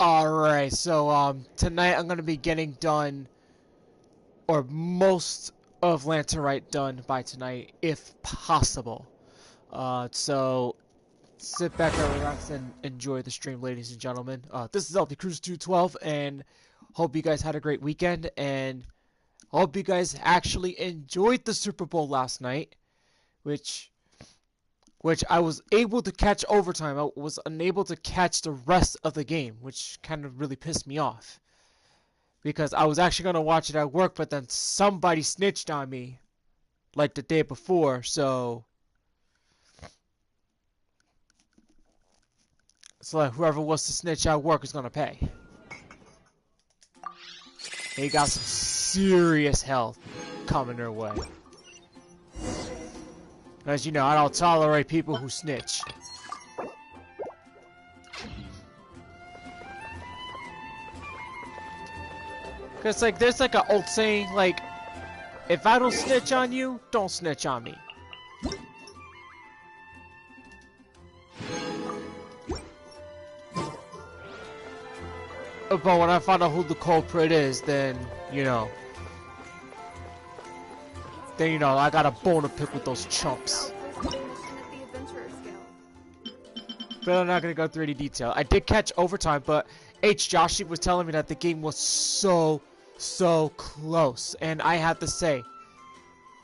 Alright, so tonight I'm gonna be getting done, or most of Lantern Rite done by tonight, if possible. So sit back and relax and enjoy the stream, ladies and gentlemen. This is LP Cruise 212, and hope you guys had a great weekend, and hope you guys actually enjoyed the Super Bowl last night, which I was able to catch overtime. I was unable to catch the rest of the game, which kind of really pissed me off. Because I was actually going to watch it at work, but then somebody snitched on me, like the day before, so... It's like whoever wants to snitch at work is going to pay. They got some serious hell coming their way. As you know, I don't tolerate people who snitch. Cause like there's like an old saying like, if I don't snitch on you, don't snitch on me. But when I find out who the culprit is, then I got a bone to pick with those chumps. But I'm not gonna go through any detail. I did catch overtime, but Joshi was telling me that the game was so close, and I have to say,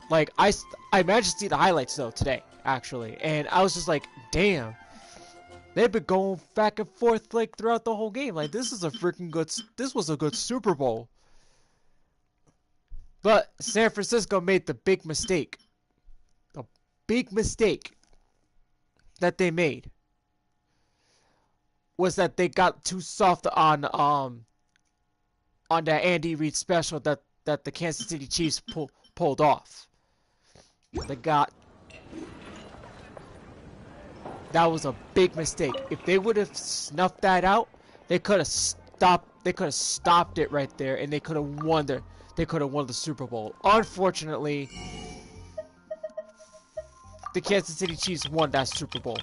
like, I managed to see the highlights though today, actually, and I was just like, damn, they've been going back and forth like throughout the whole game. Like, this was a good Super Bowl. But San Francisco made the big mistake. The big mistake that they made was that they got too soft on that Andy Reid special that the Kansas City Chiefs pulled off. That was a big mistake. If they would have snuffed that out, they could have stopped it right there, and they could have won the Super Bowl. Unfortunately, the Kansas City Chiefs won that Super Bowl.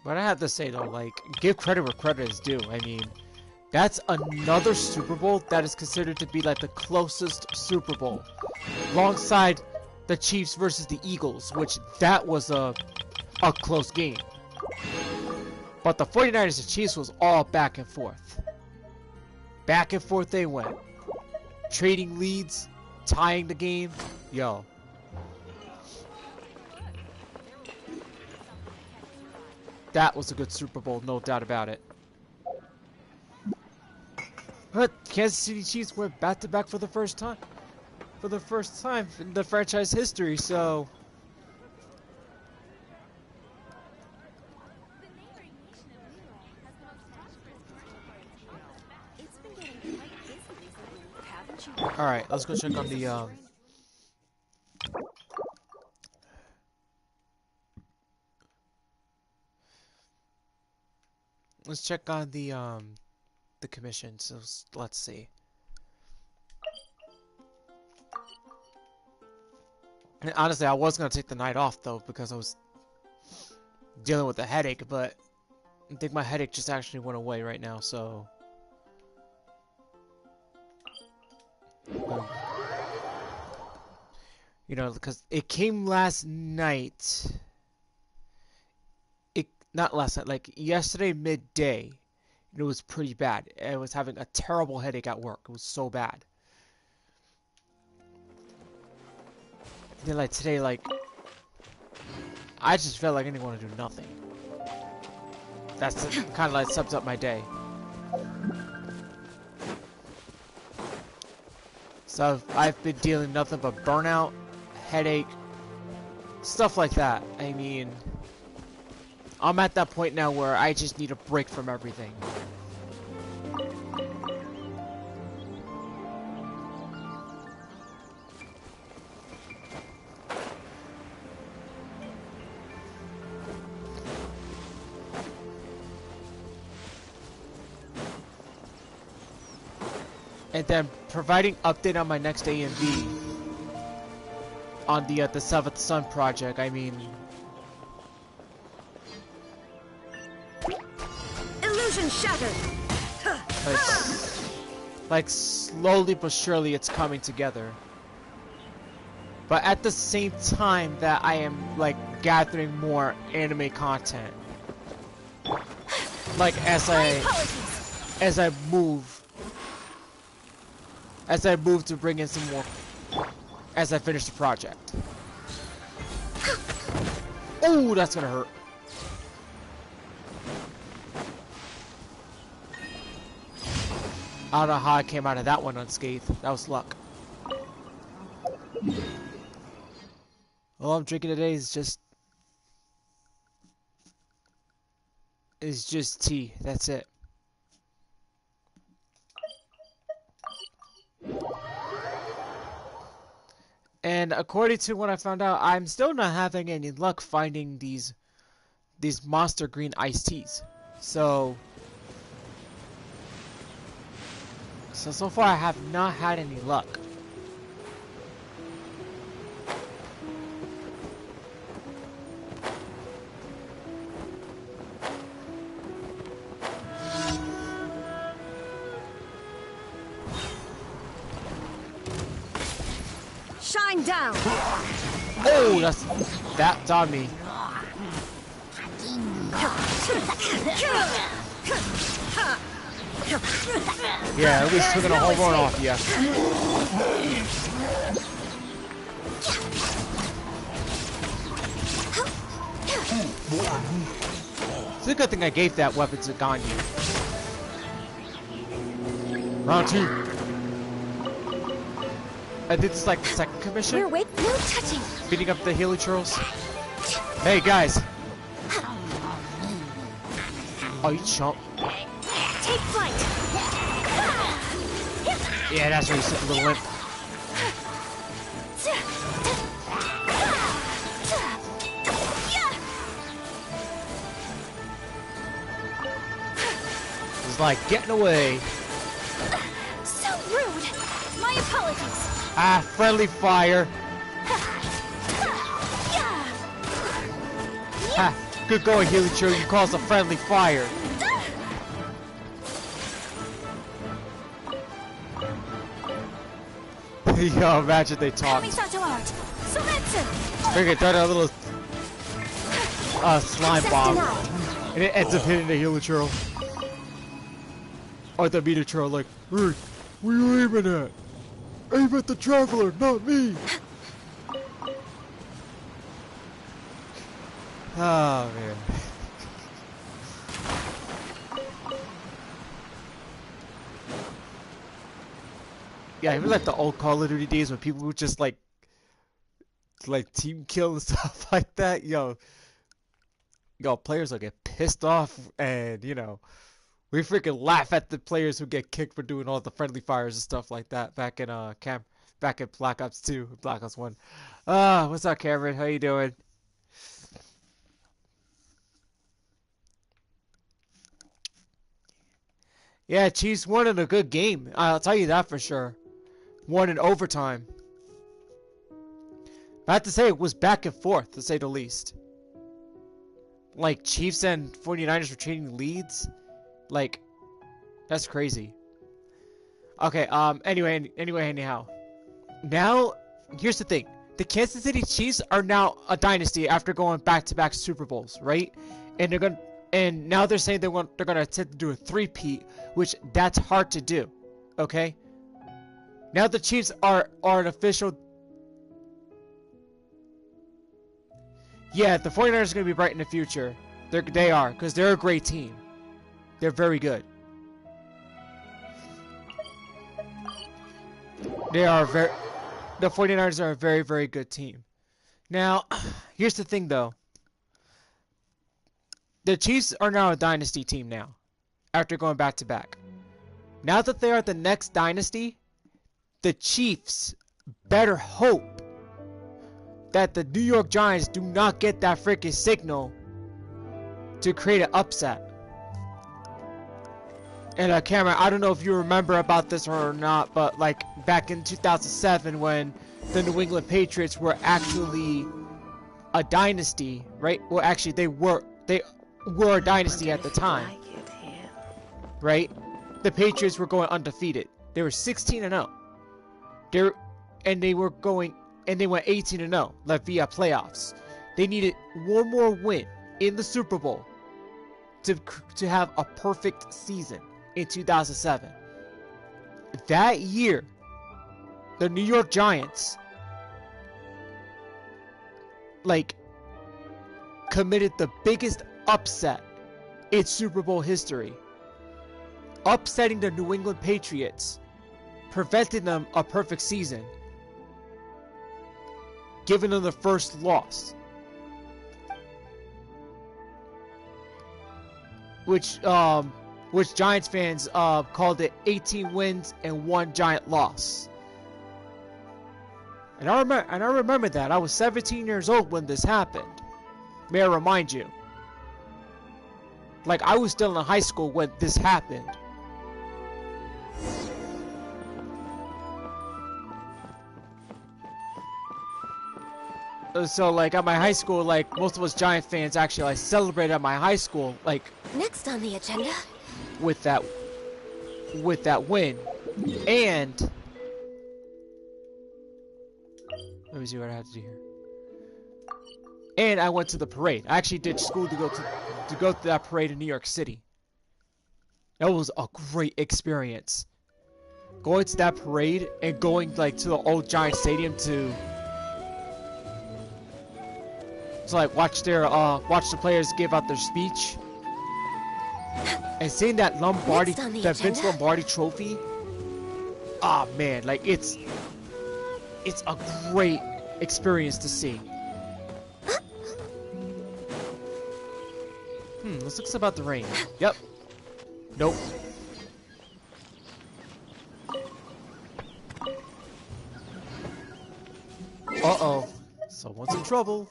But I have to say though, like, give credit where credit is due. I mean, that's another Super Bowl that is considered to be like the closest Super Bowl, alongside the Chiefs versus the Eagles, which that was a close game. But the 49ers and Chiefs was all back and forth. Back and forth they went. Trading leads, tying the game. Yo. That was a good Super Bowl, no doubt about it. But Kansas City Chiefs went back-to-back for the first time. For the first time in the franchise history, so... Alright, let's go check on the, Let's check on the commission, so let's see. And honestly, I was gonna take the night off though, because I was dealing with a headache, but I think my headache just actually went away right now, so... You know, because it came last night. Not last night, like yesterday midday. It was pretty bad. I was having a terrible headache at work. It was so bad. Then like today, like, I just felt like I didn't want to do nothing. That's kind of like sums up my day. So I've been dealing nothing but burnout, headache, stuff like that. I mean, I'm at that point now where I just need a break from everything. and then providing update on my next AMV on the Seventh Sun project. I mean, illusion shattered. like slowly but surely it's coming together. But at the same time that I am like gathering more anime content, like as I move to bring in some more as I finish the project. Oh, that's gonna hurt. I don't know how I came out of that one unscathed. That was luck. All I'm drinking today is just tea. That's it. And according to what I found out, I'm still not having any luck finding these monster green iced teas. So far I have not had any luck. Shine down. Oh, that's on me. Yeah, at least we're gonna hold on off you. It's a good thing I gave that weapon to Gandhi. Round 2. I did this like the second commission. We're with no touching. Beating up the Helichurls. Hey guys. Oh, you chump. Take flight. Yeah, that's where you sit, little imp. It's like getting away. So rude. My apologies. Ah, friendly fire. Ha, good going, Helichurl. You caused a friendly fire. Yo, imagine they talk. Figure throw that little slime bomb, and it ends up hitting the Helichurl. Or the Meteorchurl, like, hey, where you aiming at? Aim at the Traveler, not me! Oh, man. Yeah, even like the old Call of Duty days when people would just like team kill and stuff like that. Yo, players will get pissed off, and you know, we freaking laugh at the players who get kicked for doing all the friendly fires and stuff like that back in back in Black Ops 2, Black Ops 1. What's up, Cameron? How you doing? Yeah, Chiefs won in a good game. I'll tell you that for sure. Won in overtime. I have to say, it was back and forth, to say the least. Like, Chiefs and 49ers were trading leads. Like, that's crazy. Okay, anyhow. Now, here's the thing. The Kansas City Chiefs are now a dynasty after going back-to-back Super Bowls, right? And now they're saying they're gonna attempt to do a three-peat, which that's hard to do. Okay? Now the Chiefs are an official. Yeah, the 49ers are gonna be bright in the future. They are, because they're a great team. They're very good. The 49ers are a very, very good team. Now, here's the thing though. The Chiefs are now a dynasty team now, after going back to back. Now that they are the next dynasty, the Chiefs better hope that the New York Giants do not get that freaking signal to create an upset. And Cameron, I don't know if you remember about this or not, but like back in 2007 when the New England Patriots were actually a dynasty, right? Well, actually they were a dynasty at the time. Right? The Patriots were going undefeated. They were 16-0. They went 18-0, like via playoffs. They needed one more win in the Super Bowl to have a perfect season in 2007. That year, the New York Giants committed the biggest upset in Super Bowl history, upsetting the New England Patriots, preventing them a perfect season, giving them the first loss, which Giants fans called it 18 wins and 1 giant loss. And I remember that. I was 17 years old when this happened. May I remind you? Like, I was still in high school when this happened. So, like, at my high school, like, most of us Giant fans actually, like, celebrated at my high school, like... Next on the agenda... With that win. And... Let me see what I have to do here. And I went to the parade. I actually did school to go to that parade in New York City. That was a great experience. Going to that parade and going, like, to the old Giant Stadium to like watch the players give out their speech, and seeing that Vince Lombardi trophy. Ah, man, like it's a great experience to see. Let's look about the rain. Yep. Nope. Uh-oh. Someone's in trouble.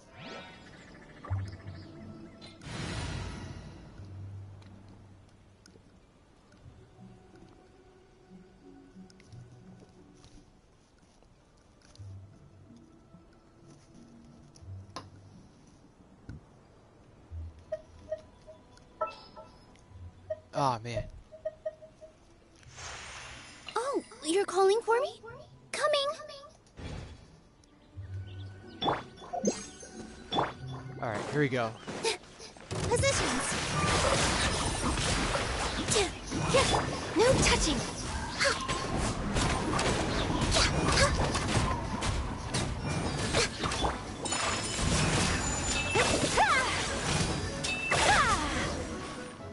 Oh, man. Oh, you're calling for me? Coming! Alright, here we go. Positions! No touching!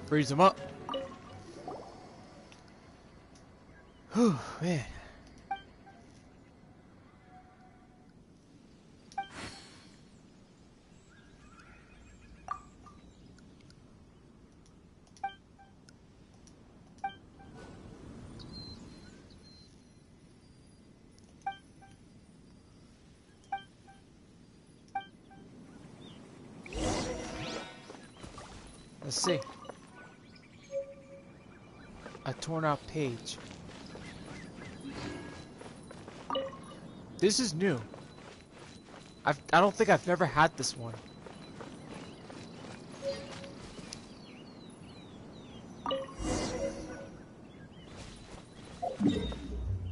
Freeze him up. Whew, man. Let's see. A torn out page. This is new. I don't think I've never had this one.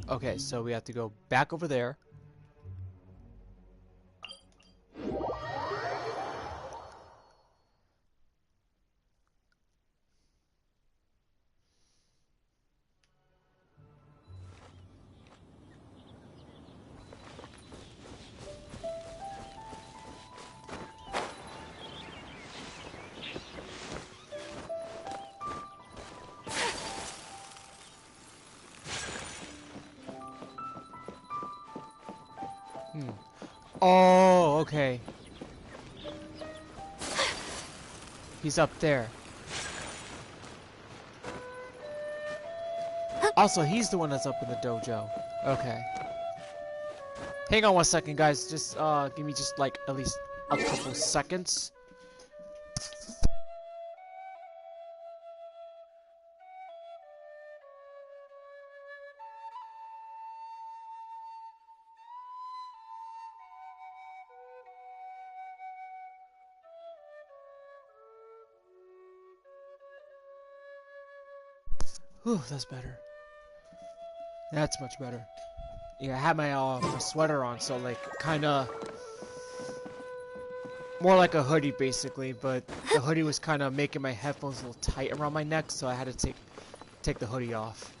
Okay, so we have to go back over there. Oh, okay. He's up there. Also, he's the one that's up in the dojo. Okay. Hang on one second, guys. Just, give me just, like, at least a couple seconds. Whew, that's better. That's much better. Yeah, I had my sweater on, so like kind of more like a hoodie basically, but the hoodie was kind of making my headphones a little tight around my neck, so I had to take the hoodie off.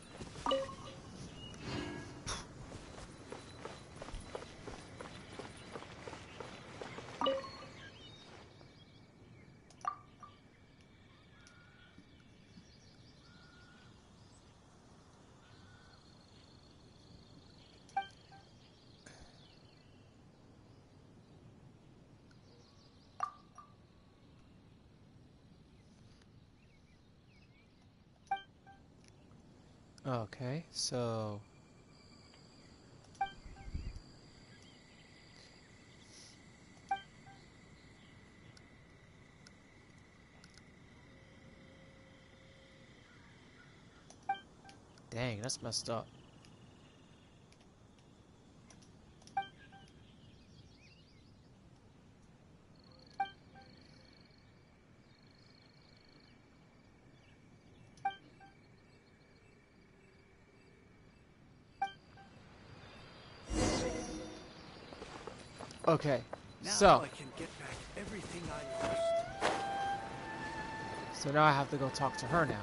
Okay, so dang, that's messed up. Okay, Now I can get back everything I lost. so now I have to go talk to her now.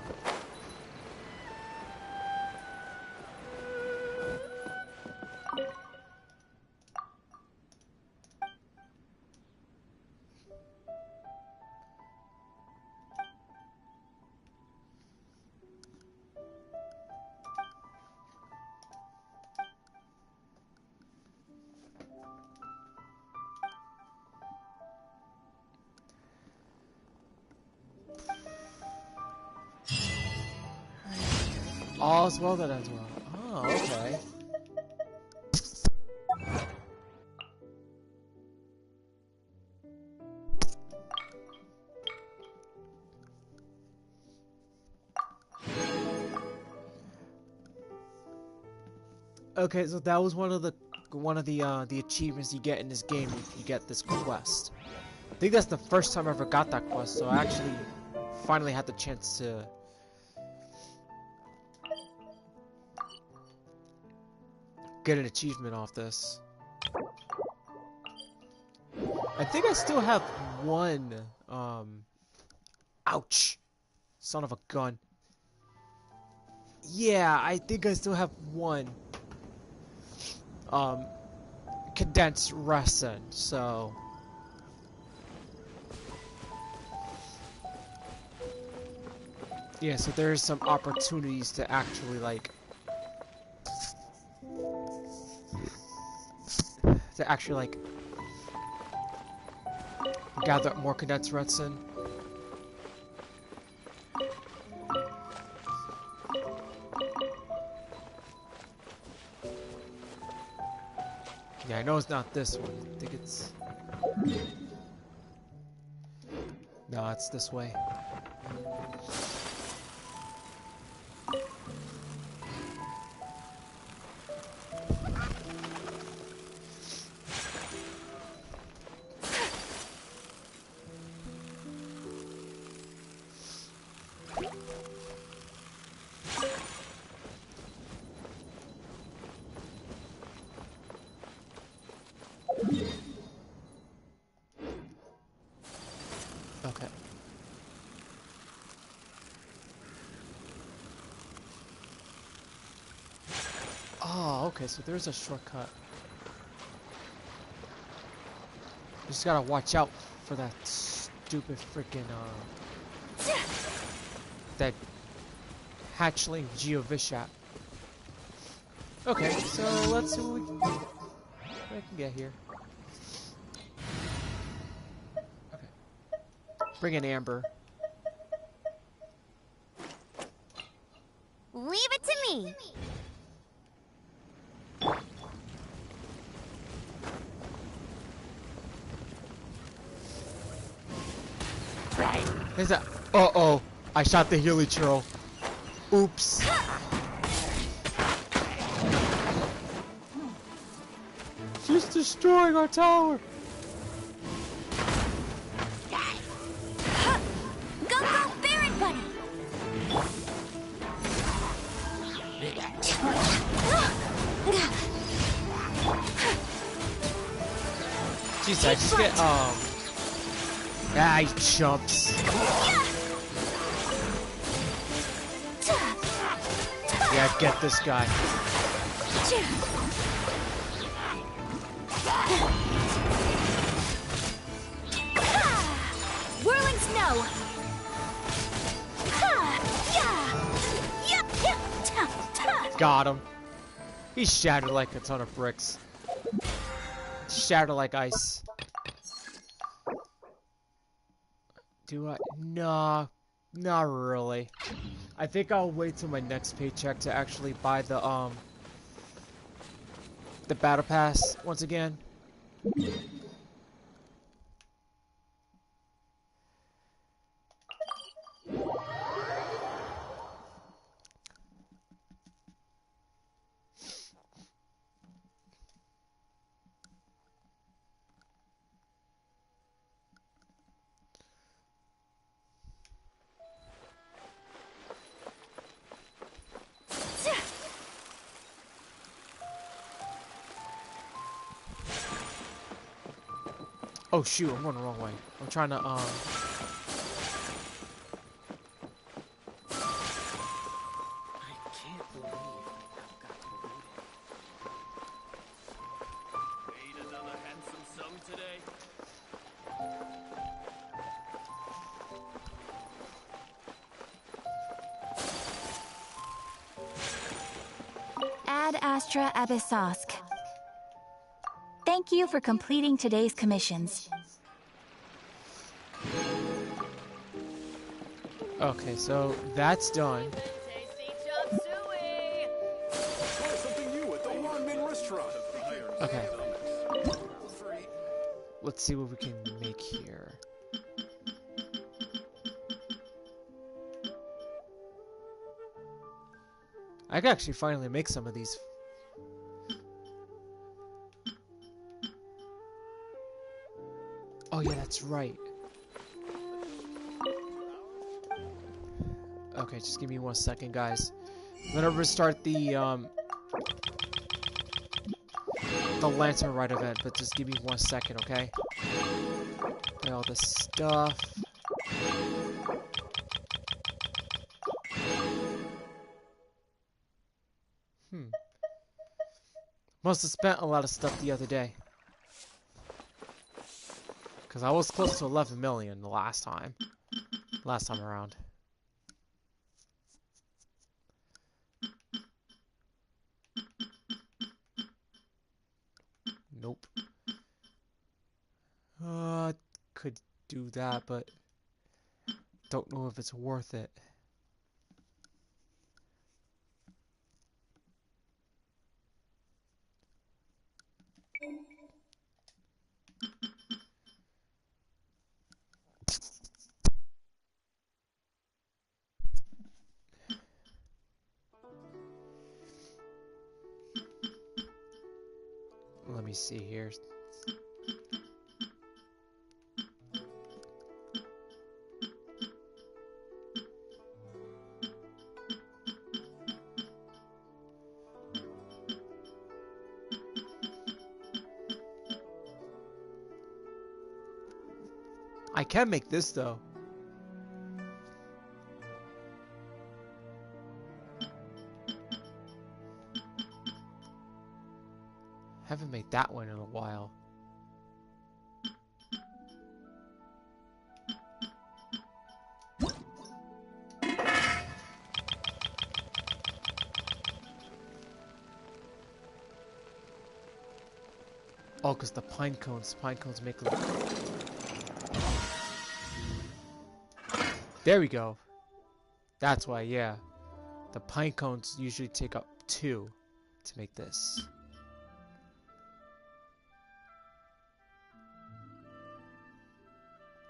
All's well that ends well. Oh, okay. Okay, so that was one of the achievements you get in this game if you get this quest. I think that's the first time I ever got that quest, so I actually finally had the chance to get an achievement off this. I think I still have one, ouch! Son of a gun. Yeah, I think I still have one, condensed lesson, so... Yeah, so there's some opportunities to actually, like... gather more condensed redstone. Yeah, I know it's not this one. I think it's... No, it's this way. Okay. Oh, okay, so there's a shortcut. Just gotta watch out for that stupid freaking, that hatchling Geovishat. Okay, so let's see what I can get here. Okay. Bring in Amber. Leave it to me. Is that? Uh-oh. I shot the Healy Churl. Oops. She's destroying our tower. Go, Baron Bunny. did I just get, he jumps. Yeah, get this guy. Whirling snow. Got him. He shattered like a ton of bricks. Shattered like ice. Do I? Nah, not really. I think I'll wait till my next paycheck to actually buy the battle pass once again. Oh shoot, I'm going the wrong way. I'm trying to I can't believe I've got to read it. Made another handsome sum today. Ad Astra Abyssosque. Thank you for completing today's commissions. Okay, so that's done. Try something new at the Ramen restaurant. Okay. Let's see what we can make here. I can actually finally make some of these. Oh yeah, that's right. Okay, just give me 1 second, guys. I'm gonna restart the Lantern Rite event, but just give me 1 second, okay? Get all this stuff. Must have spent a lot of stuff the other day. Because I was close to 11 million the last time. Last time around. Nope. Could do that, but don't know if it's worth it. Let me see here. I can make this though. Haven't made that one in a while. Oh, because the pine cones make a... There we go. That's why, yeah. The pine cones usually take up 2 to make this.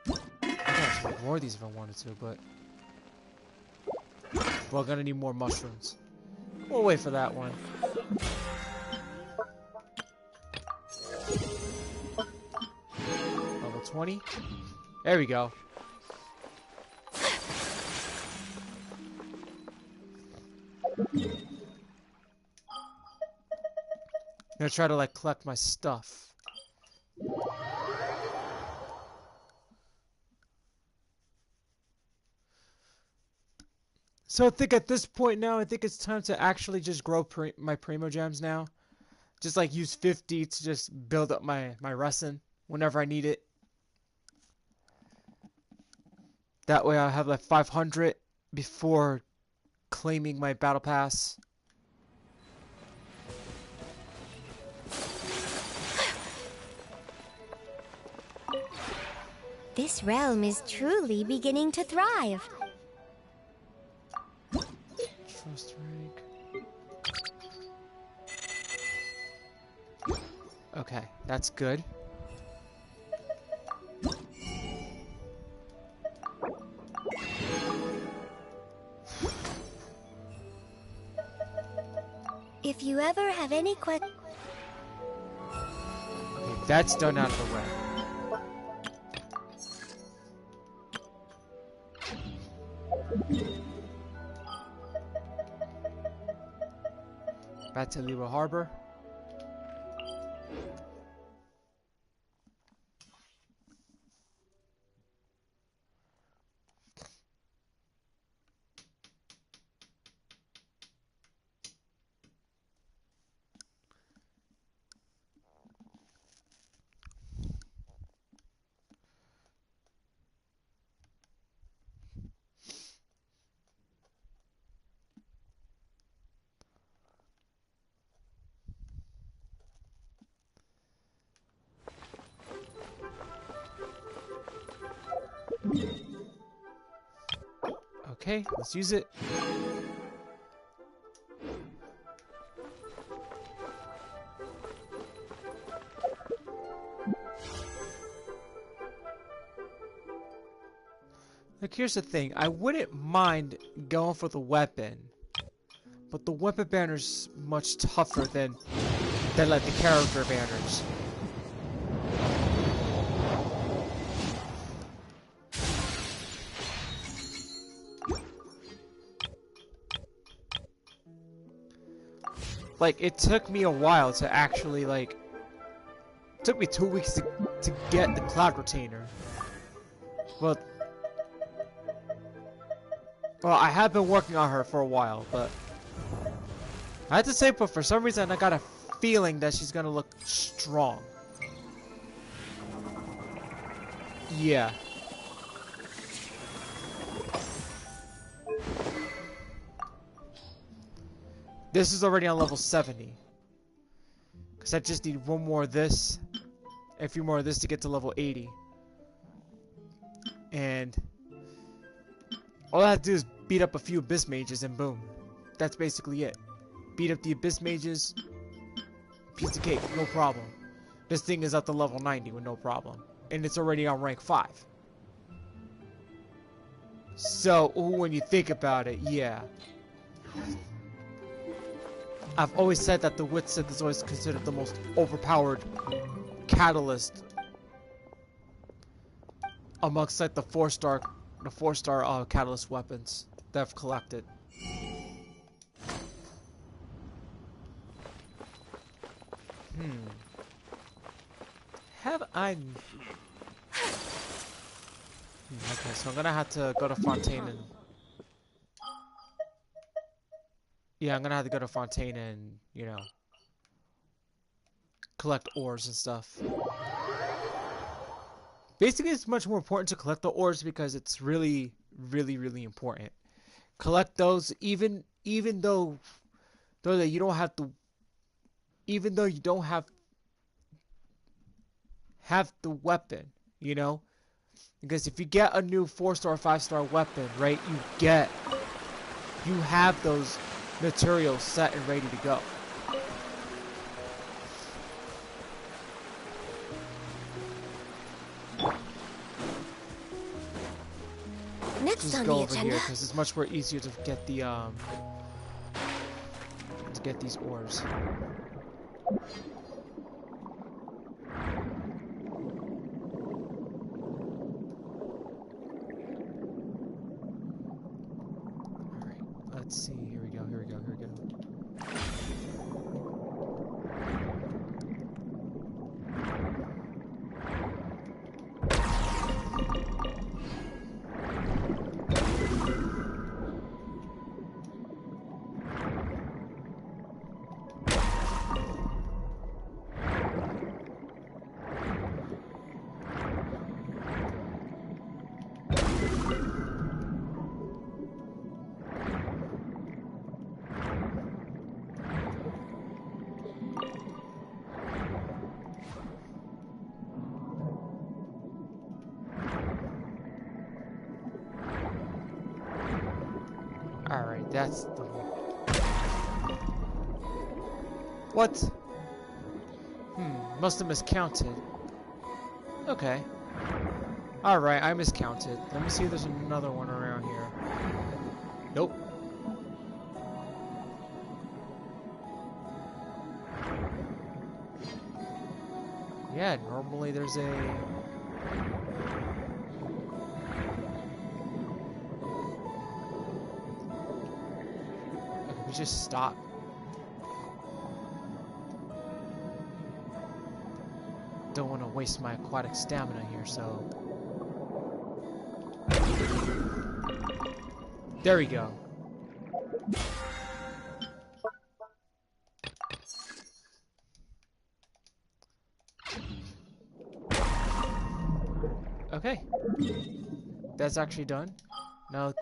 I could actually make more of these if I wanted to, but... Well, I'm gonna need more mushrooms. We'll wait for that one. Level 20. There we go. I'm gonna try to like collect my stuff. So I think at this point now, I think it's time to actually just grow my Primo Gems now. Just like use 50 to just build up my resin whenever I need it. That way I'll have like 500 before claiming my battle pass. This realm is truly beginning to thrive. Trust rank. Okay, that's good. If you ever have any questions... Okay, that's done out of the way. Back to Atelier Harbor. Okay, let's use it. Like, here's the thing. I wouldn't mind going for the weapon, but the weapon banner's much tougher than like the character banners. Like, it took me a while to actually, like... It took me 2 weeks to get the Cloud Retainer. Well, I have been working on her for a while, but... I have to say, but for some reason, I got a feeling that she's gonna look strong. Yeah. This is already on level 70. Because I just need one more of this. And a few more of this to get to level 80. And all I have to do is beat up a few Abyss Mages and boom. That's basically it. Beat up the Abyss Mages. Piece of cake, no problem. This thing is up to level 90 with no problem. And it's already on rank 5. So, when you think about it, yeah. I've always said that the Wit Sith is always considered the most overpowered catalyst amongst like the 4-star catalyst weapons that I've collected. Have I... Okay, so I'm gonna have to go to Fontaine and... Yeah, I'm gonna have to go to Fontaine and, you know, collect ores and stuff. Basically, it's much more important to collect the ores because it's really, really, really important. Collect those, even though that you don't have to, even though you don't have the weapon, you know, because if you get a new 4-star, 5-star weapon, right, you have those materials set and ready to go. Next Just on go the over agenda. here because it's much more easier to get the to get these ores. Alright, let's see. Here we go. Alright, that's the one. What? Must have miscounted. Okay. Alright, I miscounted. Let me see if there's another one around here. Nope. Yeah, normally there's a... Okay, we just stop. Don't want to waste my aquatic stamina here, so... There we go. Okay. That's actually done. Now,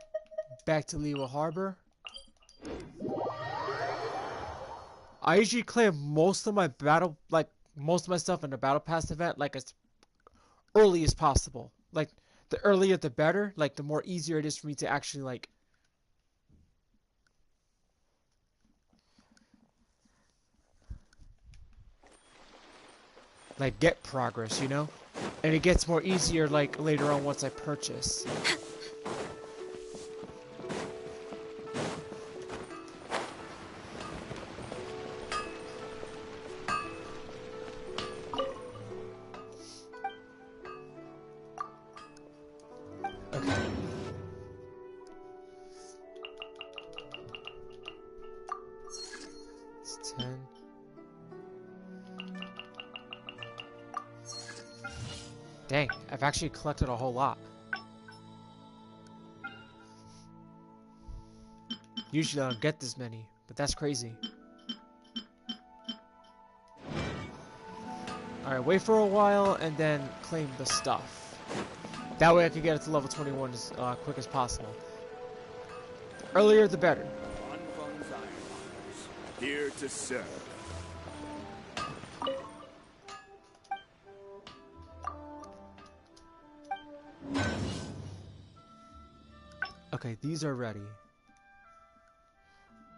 back to Liyue Harbor. I usually claim most of my stuff in the Battle Pass event, like, as early as possible. Like, the earlier the better. Like, the more easier it is for me to actually, like get progress, you know? And it gets more easier, like, later on once I purchase. Okay. It's 10. Dang, I've actually collected a whole lot. Usually I don't get this many, but that's crazy. Alright, wait for a while and then claim the stuff. That way I can get it to level 21 as quick as possible. The earlier the better. Here to serve. Okay, these are ready.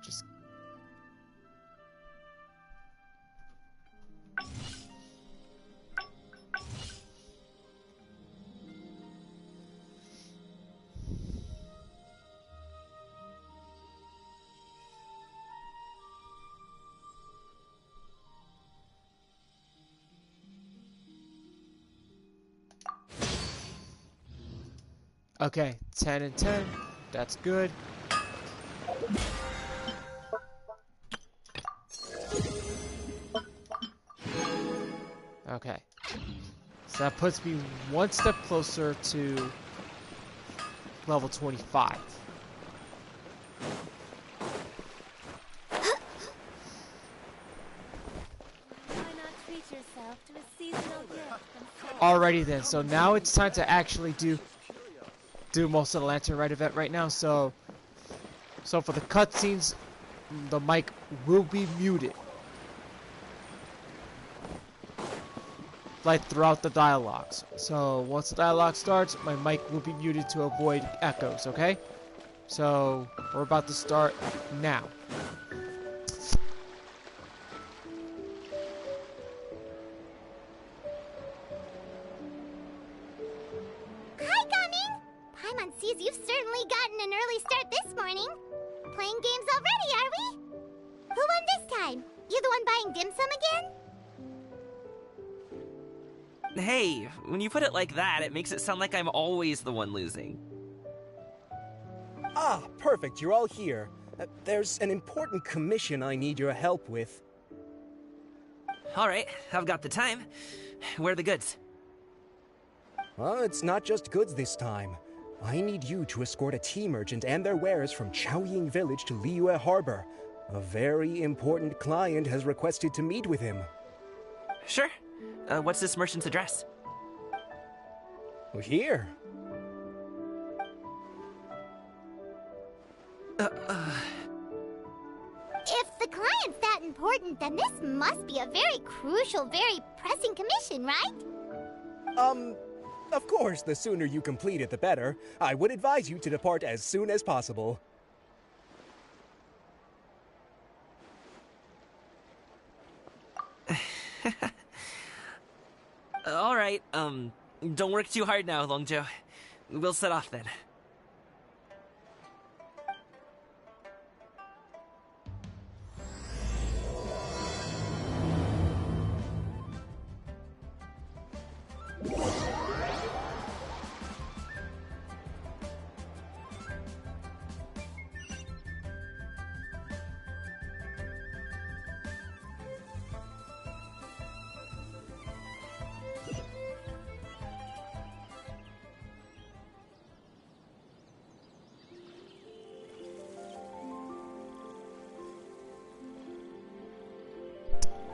Just... Okay, 10 and 10. That's good. Okay. So that puts me one step closer to level 25. Alrighty then, so now it's time to actually do most of the Lantern Rite event right now. So for the cutscenes, the mic will be muted, like throughout the dialogues. So once the dialogue starts, my mic will be muted to avoid echoes. Okay? So we're about to start now. You've certainly gotten an early start this morning. Playing games already, are we? Who won this time? You the one buying dim sum again? Hey, when you put it like that, it makes it sound like I'm always the one losing. Ah, perfect, you're all here. There's an important commission I need your help with. Alright, I've got the time. Where are the goods? Well, it's not just goods this time. I need you to escort a tea merchant and their wares from Chaoying Village to Liyue Harbor. A very important client has requested to meet with him. Sure. What's this merchant's address? Here. If the client's that important, then this must be a very crucial, very pressing commission, right? Of course, the sooner you complete it, the better. I would advise you to depart as soon as possible. Alright, don't work too hard now, Longjo. We'll set off then.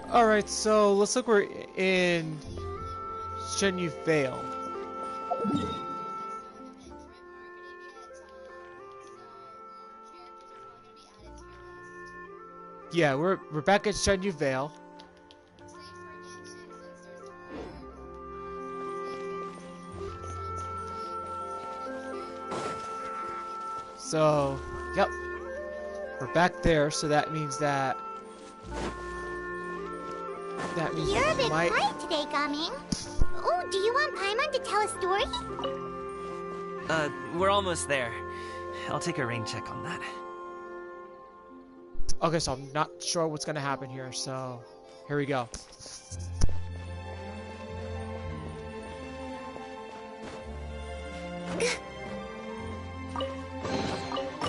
Alright, so looks like we're in Shenyu Vale. Yeah, we're back at Shenyu Vale. So, yep. We're back there, so that means that You're a bit quiet today, Gaming. Oh, do you want Paimon to tell a story? We're almost there. I'll take a rain check on that. Okay, so I'm not sure what's gonna happen here, so here we go.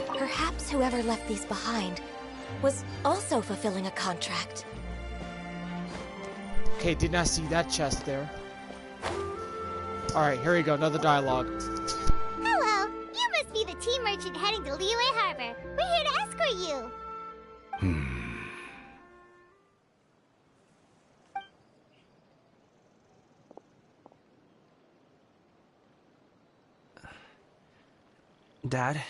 Perhaps whoever left these behind was also fulfilling a contract. Okay, did not see that chest there. Alright, here we go, another dialogue. Hello, you must be the tea merchant heading to Liyue Harbor. We're here to escort you. Dad?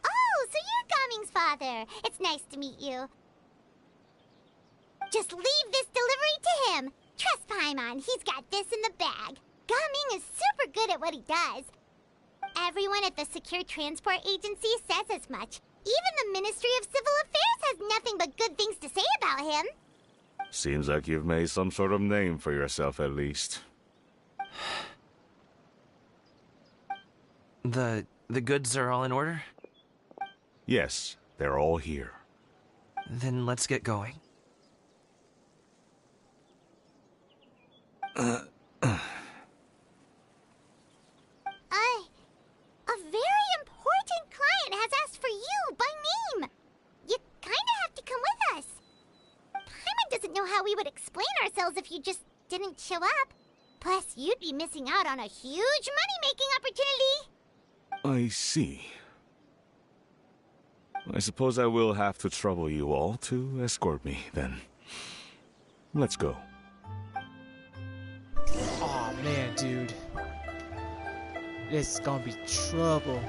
Oh, so you're Gaming's father. It's nice to meet you. Just leave this delivery to him. Trust Paimon, he's got this in the bag. Gaming is super good at what he does. Everyone at the Secure Transport Agency says as much. Even the Ministry of Civil Affairs has nothing but good things to say about him. Seems like you've made some sort of name for yourself, at least. The goods are all in order? Yes, they're all here. Then let's get going. A very important client has asked for you by name. You kinda have to come with us. Paimon doesn't know how we would explain ourselves if you just didn't show up. Plus, you'd be missing out on a huge money-making opportunity. I see. I suppose I will have to trouble you all to escort me, then. Let's go. Aw, man, dude. It's gonna be trouble.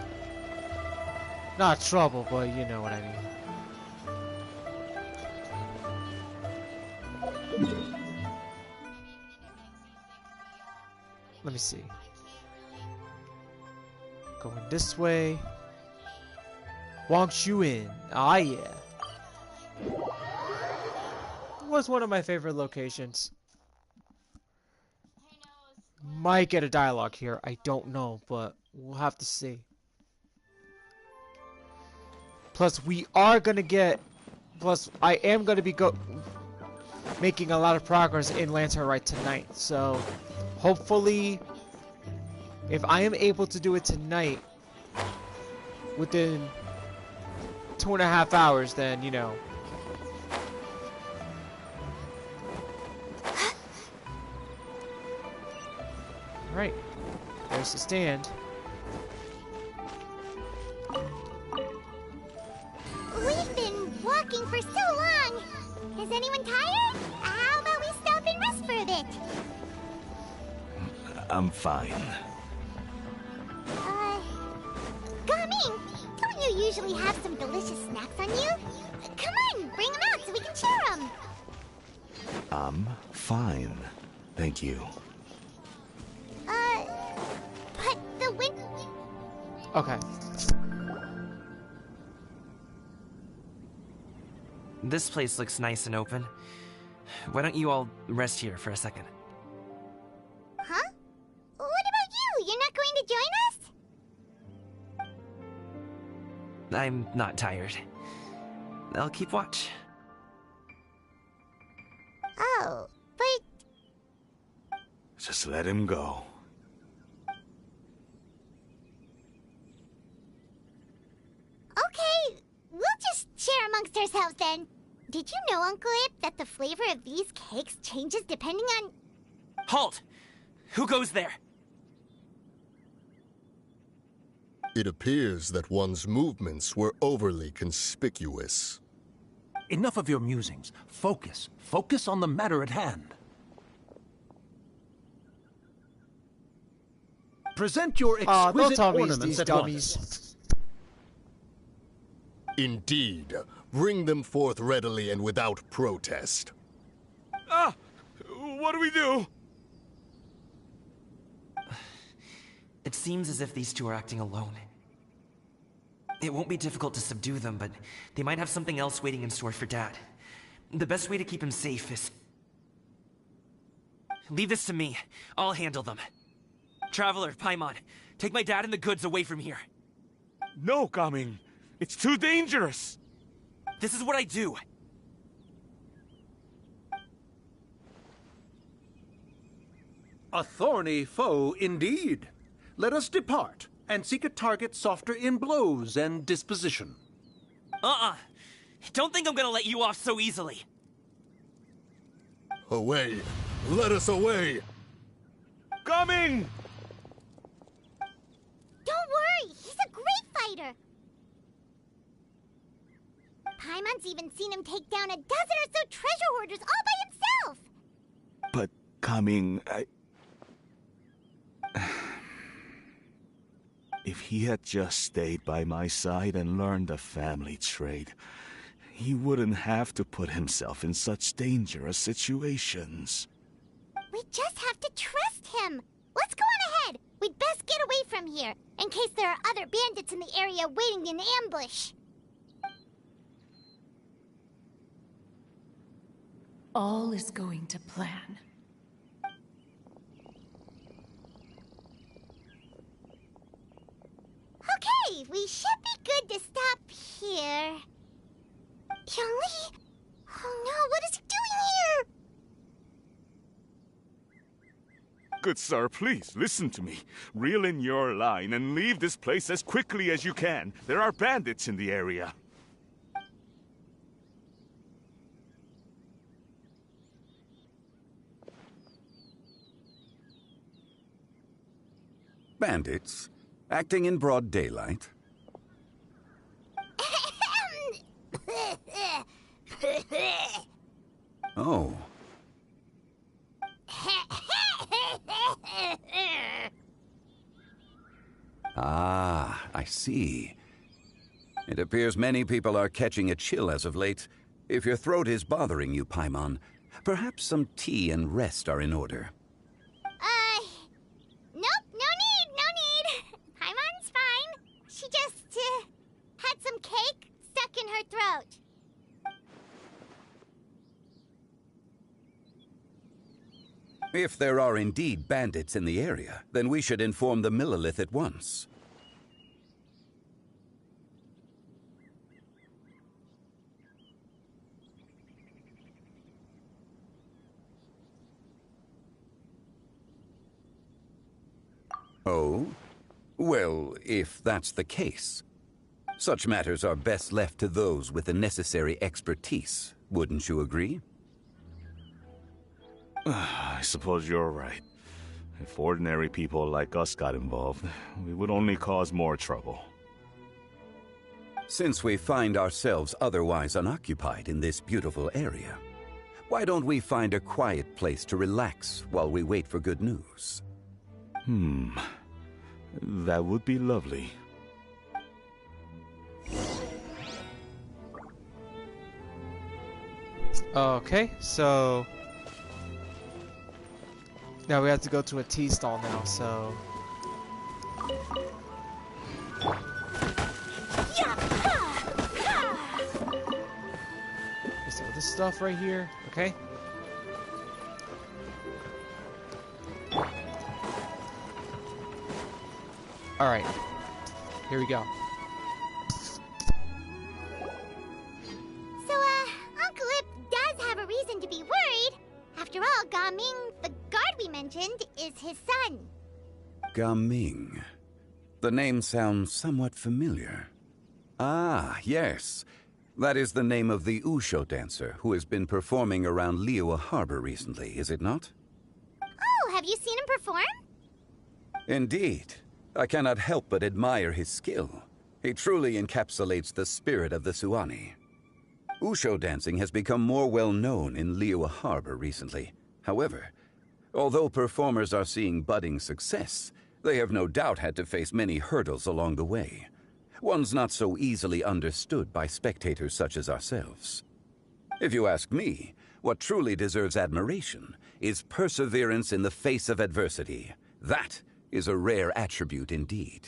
Not trouble, but you know what I mean. Let me see. Going this way. Wang Shuin. Ah, yeah. Was one of my favorite locations. Might get a dialogue here. I don't know, but we'll have to see. Plus, we are gonna get. Plus, I am gonna be making a lot of progress in Lantern Rite tonight. So, hopefully, if I am able to do it tonight, within 2.5 hours, then you know. Right, there's the stand. We've been walking for so long. Is anyone tired? How about we stop and rest for a bit? I'm fine. Gaming, don't you usually have some delicious snacks on you? Come on, bring them out so we can share them. I'm fine. Thank you. But the wind... Okay. This place looks nice and open. Why don't you all rest here for a second? Huh? What about you? You're not going to join us? I'm not tired. I'll keep watch. Oh, but... Just let him go. Okay, we'll just share amongst ourselves then. Did you know, Uncle Ip, that the flavor of these cakes changes depending on... Halt! Who goes there? It appears that one's movements were overly conspicuous. Enough of your musings. Focus. Focus on the matter at hand. Present your Don't exquisite tell me ornaments these at dummies. once. Indeed. Bring them forth readily and without protest. Ah! What do we do? It seems as if these two are acting alone. It won't be difficult to subdue them, but they might have something else waiting in store for Dad. The best way to keep him safe is... Leave this to me. I'll handle them. Traveler, Paimon, take my dad and the goods away from here. No, Gaming. It's too dangerous. This is what I do. A thorny foe indeed. Let us depart and seek a target softer in blows and disposition. Don't think I'm gonna let you off so easily. Away! Let us away! Coming! Don't worry, he's a great fighter. Paimon's even seen him take down a dozen or so treasure hoarders all by himself. But Coming, If he had just stayed by my side and learned the family trade, he wouldn't have to put himself in such dangerous situations. We just have to trust him. Let's go on ahead. We'd best get away from here, in case there are other bandits in the area waiting in ambush. All is going to plan. Okay, we should be good to stop here. Yongli? Oh no, what is he doing here? Good sir, please, listen to me. Reel in your line and leave this place as quickly as you can. There are bandits in the area. Bandits? Acting in broad daylight? Oh. Ah, I see. It appears many people are catching a chill as of late. If your throat is bothering you, Paimon, perhaps some tea and rest are in order. Nope, no need. Paimon's fine. She just, had some cake stuck in her throat. If there are indeed bandits in the area, then we should inform the Millelith at once. Oh? Well, if that's the case. Such matters are best left to those with the necessary expertise, wouldn't you agree? I suppose you're right. If ordinary people like us got involved, we would only cause more trouble. Since we find ourselves otherwise unoccupied in this beautiful area, why don't we find a quiet place to relax while we wait for good news? That would be lovely. Okay, so now we have to go to a tea stall now, so this stuff right here, okay? Alright. Here we go. So, Uncle Ip does have a reason to be worried. After all, Gaming, the guard we mentioned, is his son. Gaming. The name sounds somewhat familiar. Ah, yes. That is the name of the Usho dancer who has been performing around Liyue Harbor recently, is it not? Oh, have you seen him perform? Indeed. I cannot help but admire his skill. He truly encapsulates the spirit of the Suani. Usho dancing has become more well known in Liyue Harbor recently. However, although performers are seeing budding success, they have no doubt had to face many hurdles along the way. One's not so easily understood by spectators such as ourselves. If you ask me, what truly deserves admiration is perseverance in the face of adversity. That is a rare attribute indeed.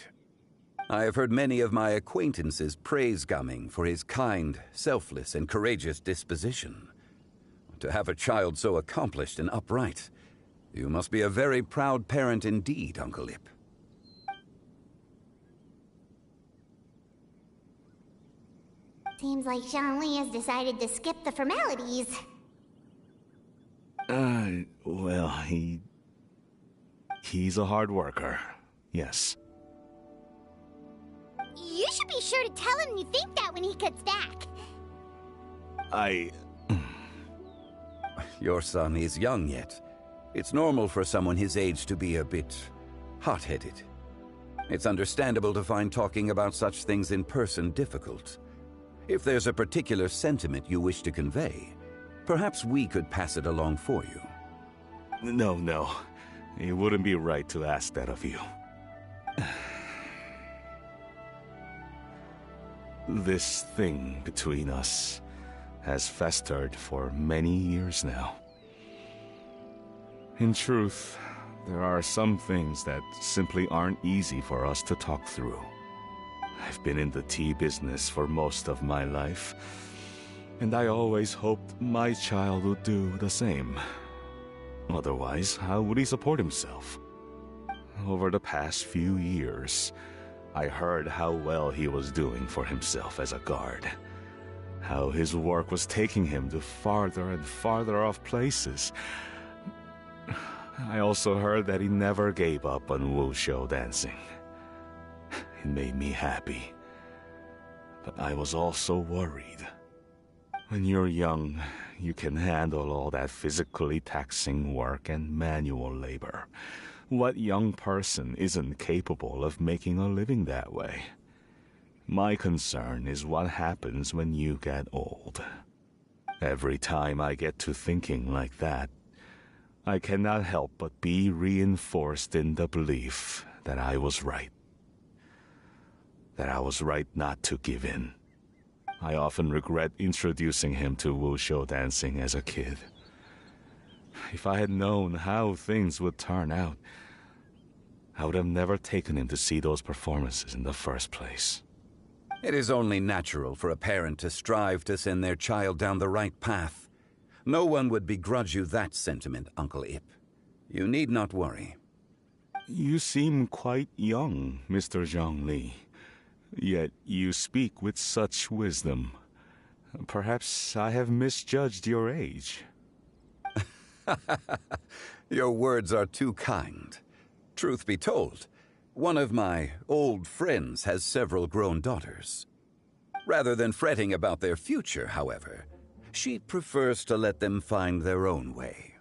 I have heard many of my acquaintances praise Gaming for his kind, selfless, and courageous disposition. To have a child so accomplished and upright, you must be a very proud parent indeed, Uncle Ip. Seems like Zhongli has decided to skip the formalities. Well, he's a hard worker. Yes. You should be sure to tell him you think that when he gets back. Your son is young yet. It's normal for someone his age to be a bit hot-headed. It's understandable to find talking about such things in person difficult. If there's a particular sentiment you wish to convey, perhaps we could pass it along for you. No. It wouldn't be right to ask that of you. This thing between us has festered for many years now. In truth, there are some things that simply aren't easy for us to talk through. I've been in the tea business for most of my life, and I always hoped my child would do the same. Otherwise, how would he support himself? Over the past few years, I heard how well he was doing for himself as a guard. How his work was taking him to farther and farther off places. I also heard that he never gave up on wushu dancing. It made me happy. But I was also worried. When you're young, you can handle all that physically taxing work and manual labor. What young person isn't capable of making a living that way? My concern is what happens when you get old. Every time I get to thinking like that, I cannot help but be reinforced in the belief that I was right. That I was right not to give in. I often regret introducing him to wushu dancing as a kid. If I had known how things would turn out, I would have never taken him to see those performances in the first place. It is only natural for a parent to strive to send their child down the right path. No one would begrudge you that sentiment, Uncle Ip. You need not worry. You seem quite young, Mr. Zhongli. Yet you speak with such wisdom. Perhaps I have misjudged your age. Your words are too kind. Truth be told, one of my old friends has several grown daughters. Rather than fretting about their future, however, she prefers to let them find their own way.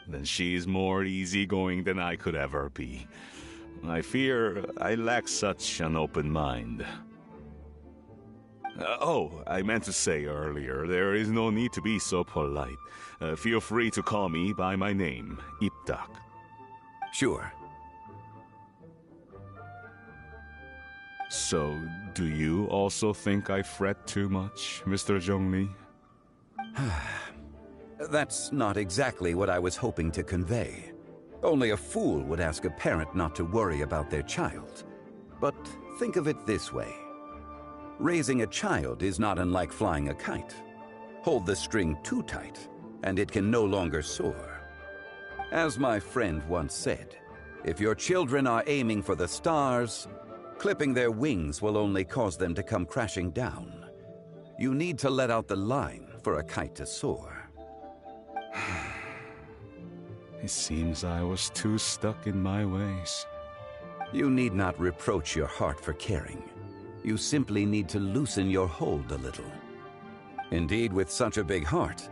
Then she's more easygoing than I could ever be. I fear I lack such an open mind. I meant to say earlier, there is no need to be so polite. Feel free to call me by my name, Ipdak. Sure. So, do you also think I fret too much, Mr. Zhongli? That's not exactly what I was hoping to convey. Only a fool would ask a parent not to worry about their child. But think of it this way. Raising a child is not unlike flying a kite. Hold the string too tight, and it can no longer soar. As my friend once said, if your children are aiming for the stars, clipping their wings will only cause them to come crashing down. You need to let out the line for a kite to soar. It seems I was too stuck in my ways. You need not reproach your heart for caring. You simply need to loosen your hold a little. Indeed, with such a big heart,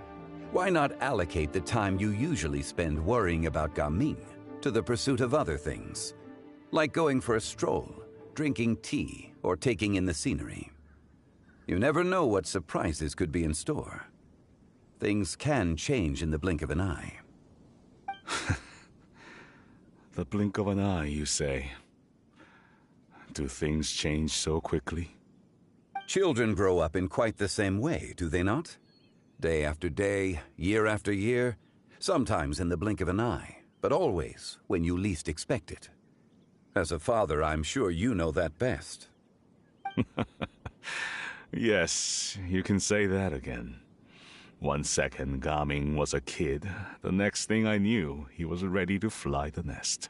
why not allocate the time you usually spend worrying about Gaming to the pursuit of other things, like going for a stroll, drinking tea, or taking in the scenery? You never know what surprises could be in store. Things can change in the blink of an eye. The blink of an eye, you say? Do things change so quickly? Children grow up in quite the same way, do they not? Day after day, year after year, sometimes in the blink of an eye, but always when you least expect it. As a father, I'm sure you know that best. Yes, you can say that again. 1 second Gaming was a kid, the next thing I knew, he was ready to fly the nest.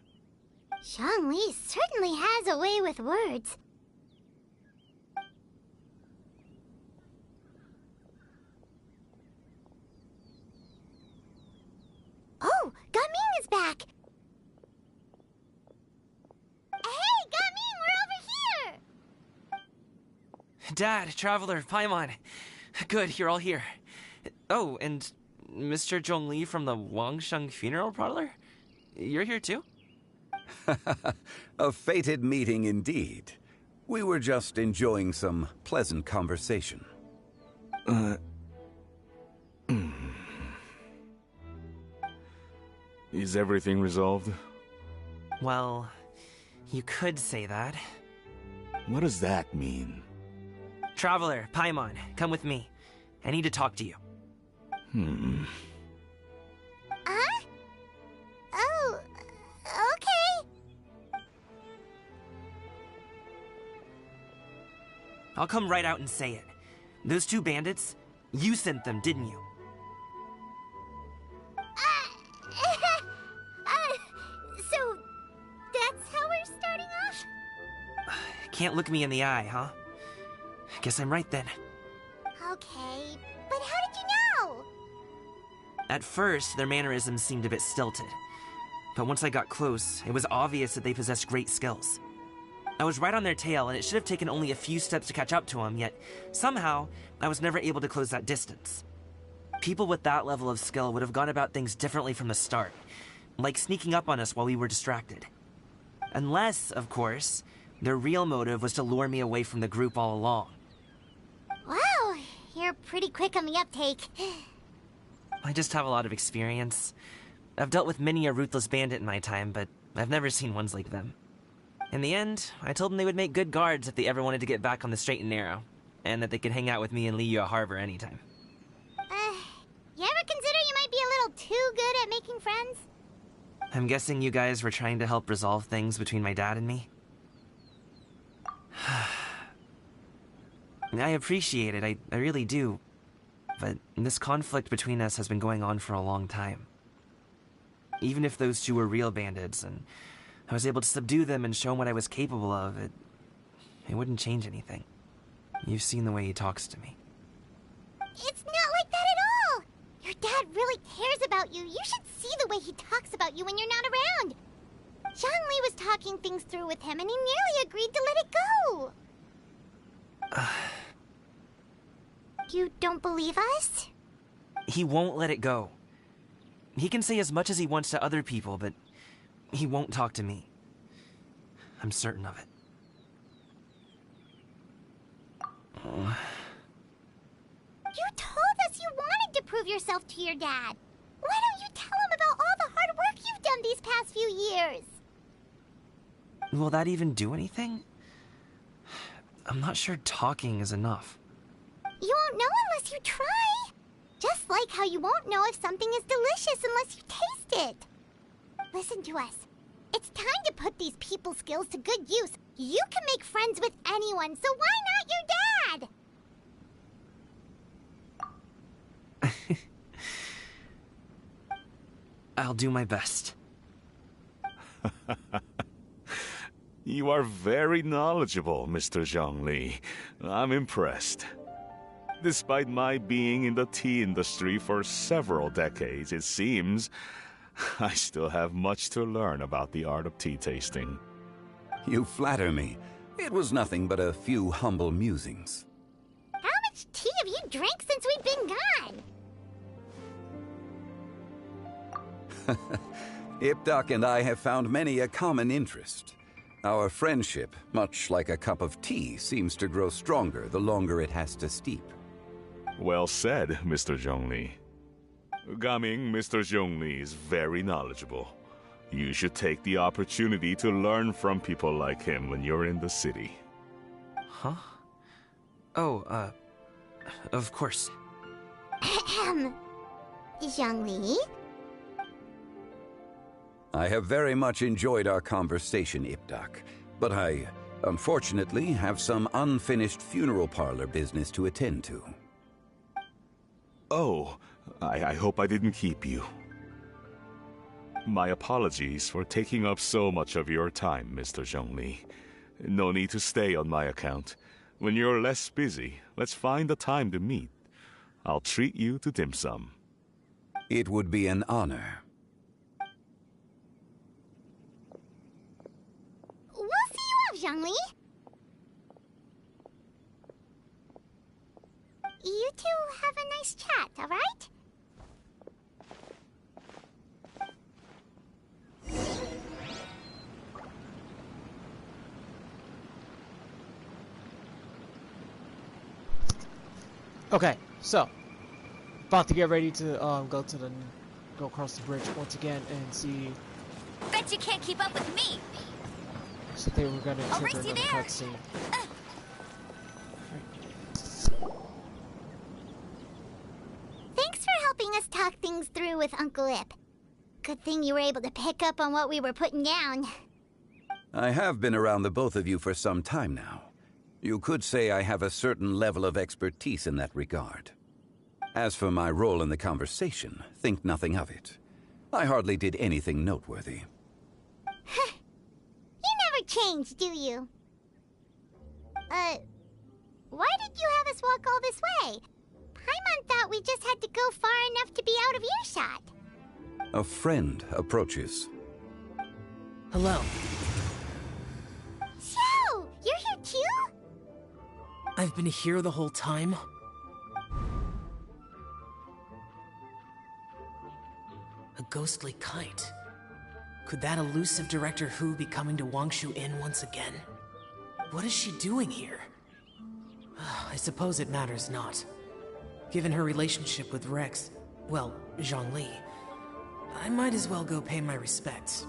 Zhongli certainly has a way with words. Oh, Gaming is back! Hey, Gaming, we're over here! Dad, Traveler, Paimon. Good, you're all here. Oh, and Mr. Zhongli from the Wangsheng Funeral Parlor? You're here too? A fated meeting indeed. We were just enjoying some pleasant conversation. Is everything resolved? Well, you could say that. What does that mean? Traveler, Paimon, come with me. I need to talk to you. Huh? Oh, okay. I'll come right out and say it. Those two bandits, you sent them, didn't you? So, that's how we're starting off? Can't look me in the eye, huh? Guess I'm right then. Okay, but how did you know? At first, their mannerisms seemed a bit stilted. But once I got close, it was obvious that they possessed great skills. I was right on their tail, and it should have taken only a few steps to catch up to them, yet somehow, I was never able to close that distance. People with that level of skill would have gone about things differently from the start, like sneaking up on us while we were distracted. Unless, of course, their real motive was to lure me away from the group all along. Wow, you're pretty quick on the uptake. I just have a lot of experience. I've dealt with many a ruthless bandit in my time, but I've never seen ones like them. In the end, I told them they would make good guards if they ever wanted to get back on the straight and narrow, and that they could hang out with me in Liyue Harbor anytime. You ever consider you might be a little too good at making friends? I'm guessing you guys were trying to help resolve things between my dad and me? I appreciate it, I really do. But this conflict between us has been going on for a long time. Even if those two were real bandits, and I was able to subdue them and show them what I was capable of, it wouldn't change anything. You've seen the way he talks to me. It's not like that at all! Your dad really cares about you. You should see the way he talks about you when you're not around. Zhongli was talking things through with him, and he nearly agreed to let it go. You don't believe us? He won't let it go. He can say as much as he wants to other people, but he won't talk to me. I'm certain of it. You told us you wanted to prove yourself to your dad. Why don't you tell him about all the hard work you've done these past few years? Will that even do anything? I'm not sure talking is enough. You won't know unless you try. Just like how you won't know if something is delicious unless you taste it. Listen to us. It's time to put these people skills to good use. You can make friends with anyone, so why not your dad? I'll do my best. You are very knowledgeable, Mr. Zhongli. I'm impressed. Despite my being in the tea industry for several decades, it seems I still have much to learn about the art of tea tasting. You flatter me. It was nothing but a few humble musings. How much tea have you drank since we've been gone? Ipdak and I have found many a common interest. Our friendship, much like a cup of tea, seems to grow stronger the longer it has to steep. Well said, Mr. Zhongli. Gaming, Mr. Zhongli is very knowledgeable. You should take the opportunity to learn from people like him when you're in the city. Huh? Oh, of course. Ahem. Zhongli? I have very much enjoyed our conversation, Ipdak, but I, unfortunately, have some unfinished funeral parlor business to attend to. Oh, I hope I didn't keep you. My apologies for taking up so much of your time, Mr. Zhongli. No need to stay on my account. When you're less busy, let's find a time to meet. I'll treat you to dim sum. It would be an honor. We'll see you off, Zhongli. You two have a nice chat, alright? Okay, so about to get ready to go across the bridge once again and see. Bet you can't keep up with me. So they were gonna I'll trigger race you another there. cutscene. Thanks for helping us talk things through with Uncle Ip. Good thing you were able to pick up on what we were putting down. I have been around the both of you for some time now. You could say I have a certain level of expertise in that regard. As for my role in the conversation, think nothing of it. I hardly did anything noteworthy. You never change, do you? Why did you have us walk all this way? Paimon thought we just had to go far enough to be out of earshot. A friend approaches. Hello. Xiao! You're here too? I've been here the whole time. A ghostly kite. Could that elusive Director Hu be coming to Wangshu Inn once again? What is she doing here? I suppose it matters not. Given her relationship with Rex, well, Zhongli, I might as well go pay my respects.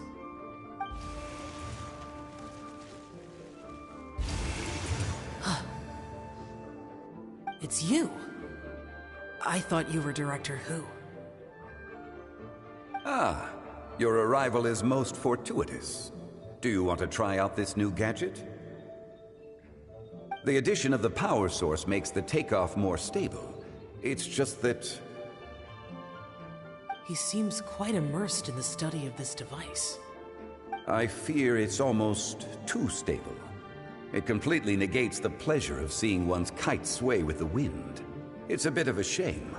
It's you! I thought you were Director Hu. Ah, your arrival is most fortuitous. Do you want to try out this new gadget? The addition of the power source makes the takeoff more stable. It's just that... He seems quite immersed in the study of this device. I fear it's almost too stable. It completely negates the pleasure of seeing one's kite sway with the wind. It's a bit of a shame.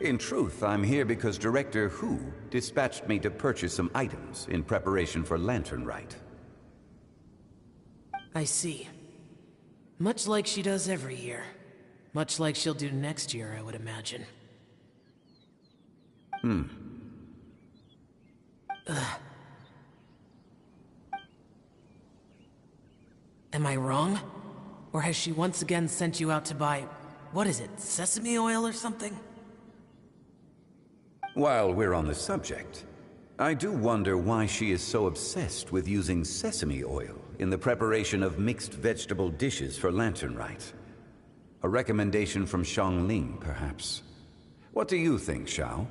In truth, I'm here because Director Hu dispatched me to purchase some items in preparation for Lantern Rite. I see. Much like she does every year. Much like she'll do next year, I would imagine. Am I wrong? Or has she once again sent you out to buy, what is it, sesame oil or something? While we're on the subject, I do wonder why she is so obsessed with using sesame oil in the preparation of mixed vegetable dishes for Lantern Rite. A recommendation from Xiangling, perhaps. What do you think, Xiao?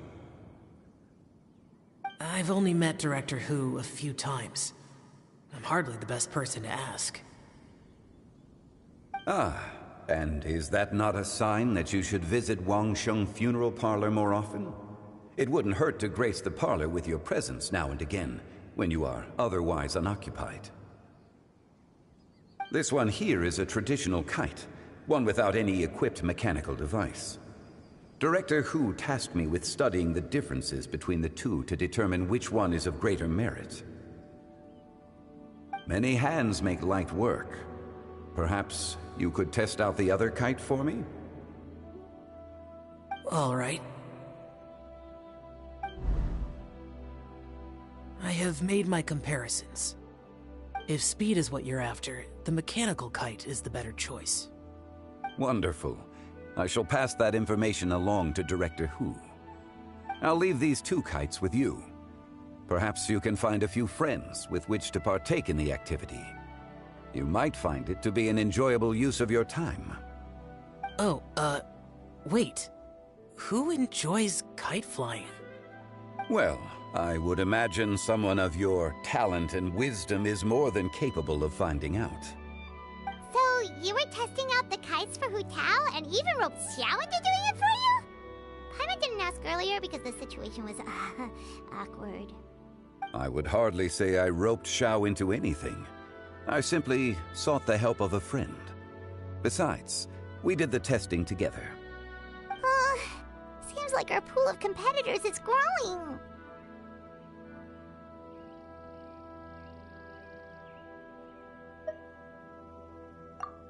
I've only met Director Hu a few times. I'm hardly the best person to ask. Ah, and is that not a sign that you should visit Wangsheng Funeral Parlor more often? It wouldn't hurt to grace the parlor with your presence now and again, when you are otherwise unoccupied. This one here is a traditional kite, one without any equipped mechanical device. Director Hu tasked me with studying the differences between the two to determine which one is of greater merit. Many hands make light work. Perhaps you could test out the other kite for me? All right. I have made my comparisons. If speed is what you're after, the mechanical kite is the better choice. Wonderful. I shall pass that information along to Director Hu. I'll leave these two kites with you. Perhaps you can find a few friends with which to partake in the activity. You might find it to be an enjoyable use of your time. Oh, wait. Who enjoys kite flying? Well, I would imagine someone of your talent and wisdom is more than capable of finding out. So, you were testing out the kites for Hu Tao and even roped Xiao into doing it for you? Paimon didn't ask earlier because the situation was, awkward. I would hardly say I roped Xiao into anything. I simply sought the help of a friend. Besides, we did the testing together. Seems like our pool of competitors is growing.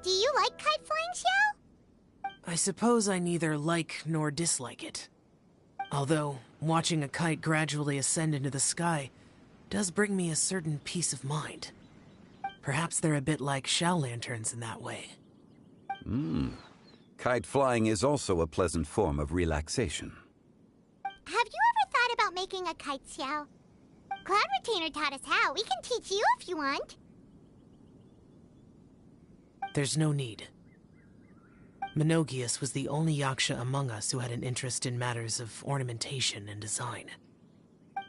Do you like kite flying, Xiao? I suppose I neither like nor dislike it. Although, watching a kite gradually ascend into the sky does bring me a certain peace of mind. Perhaps they're a bit like Xiao lanterns in that way. Kite flying is also a pleasant form of relaxation. Have you ever thought about making a kite, Xiao? Cloud Retainer taught us how. We can teach you if you want. There's no need. Menogias was the only Yaksha among us who had an interest in matters of ornamentation and design.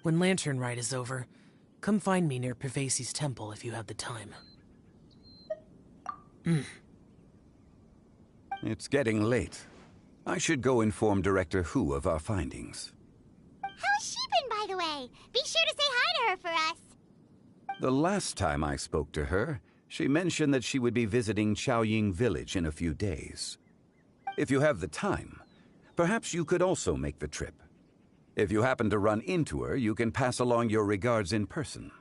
When Lantern Rite is over, come find me near Pervasi's temple if you have the time. It's getting late. I should go inform Director Hu of our findings. How's she been, by the way? Be sure to say hi to her for us. The last time I spoke to her, she mentioned that she would be visiting Chaoying Village in a few days. If you have the time, perhaps you could also make the trip. If you happen to run into her, you can pass along your regards in person.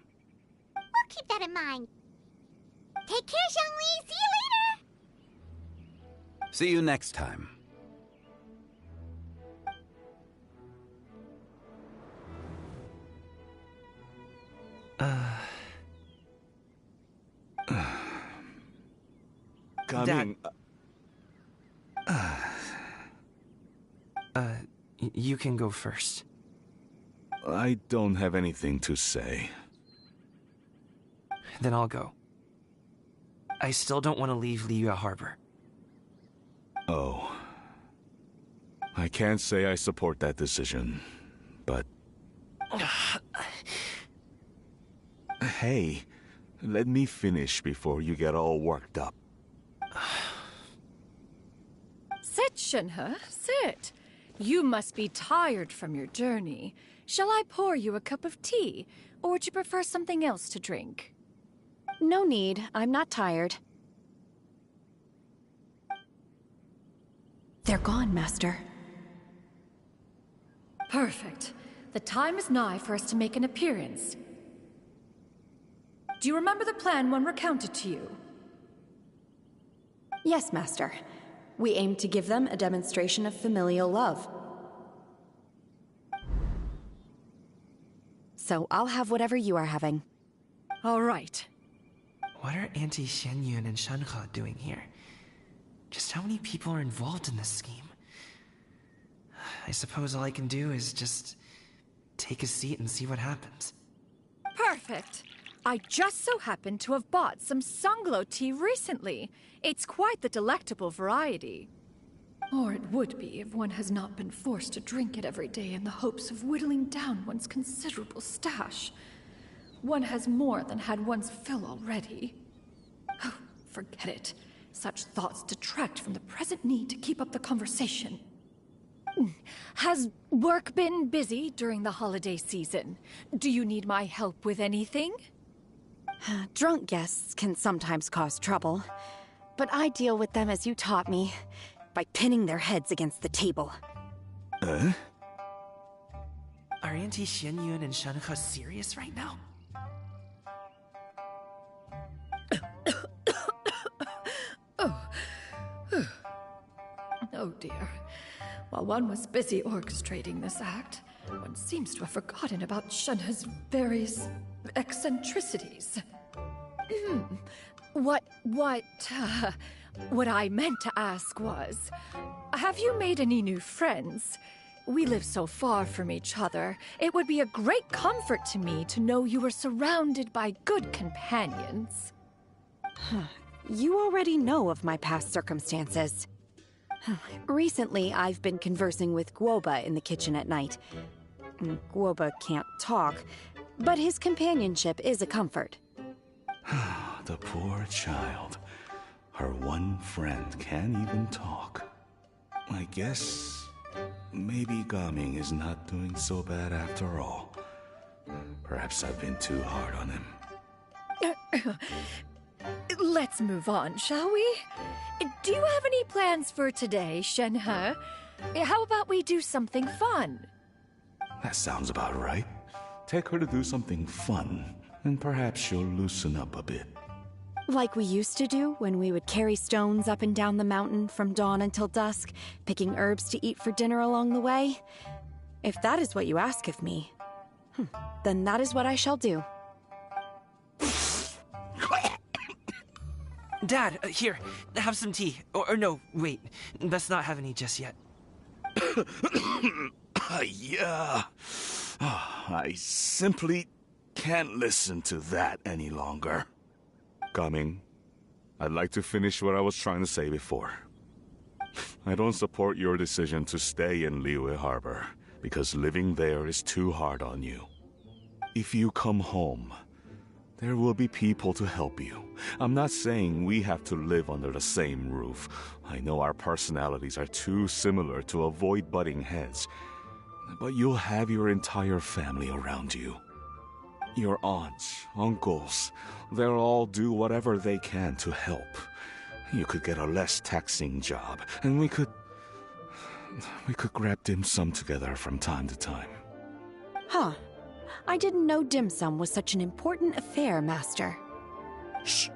We'll keep that in mind. Take care, Zhongli. See you later. See you next time. Coming. You can go first. I don't have anything to say. Then I'll go. I still don't want to leave Liyue Harbor. Oh. I can't say I support that decision, but... Hey, let me finish before you get all worked up. Sit, Shenhe, sit. You must be tired from your journey. Shall I pour you a cup of tea, or would you prefer something else to drink? No need. I'm not tired. They're gone, Master. Perfect. The time is nigh for us to make an appearance. Do you remember the plan when recounted to you? Yes, Master. We aim to give them a demonstration of familial love. So I'll have whatever you are having. All right. What are Auntie Xianyun and Shenhe doing here? Just how many people are involved in this scheme? I suppose all I can do is just take a seat and see what happens. Perfect. I just so happen to have bought some Sunglow tea recently. It's quite the delectable variety. Or it would be if one has not been forced to drink it every day in the hopes of whittling down one's considerable stash. One has more than had one's fill already. Oh, forget it. Such thoughts detract from the present need to keep up the conversation. Has work been busy during the holiday season? Do you need my help with anything? Drunk guests can sometimes cause trouble, but I deal with them as you taught me, by pinning their heads against the table. Are Auntie Xianyun and Shenhe serious right now? Oh dear. While one was busy orchestrating this act, one seems to have forgotten about Shenhe's various eccentricities. What I meant to ask was, have you made any new friends? We live so far from each other. It would be a great comfort to me to know you were surrounded by good companions. You already know of my past circumstances. Recently, I've been conversing with Guoba in the kitchen at night. Guoba can't talk, but his companionship is a comfort. The poor child. Her one friend can't even talk. I guess maybe Gaming is not doing so bad after all. Perhaps I've been too hard on him. Let's move on, shall we? Do you have any plans for today, Shenhe? How about we do something fun? That sounds about right. Take her to do something fun, and perhaps she'll loosen up a bit. Like we used to do when we would carry stones up and down the mountain from dawn until dusk, picking herbs to eat for dinner along the way. If that is what you ask of me, then that is what I shall do. Dad, here, have some tea. Or no, wait, best not have any just yet. Yeah. I simply can't listen to that any longer. Coming. I'd like to finish what I was trying to say before. I don't support your decision to stay in Liyue Harbor, because living there is too hard on you. If you come home, there will be people to help you. I'm not saying we have to live under the same roof. I know our personalities are too similar to avoid butting heads. But you'll have your entire family around you. Your aunts, uncles, they'll all do whatever they can to help. You could get a less taxing job, and we could grab dim sum together from time to time. Huh. I didn't know dim sum was such an important affair, Master. Shh.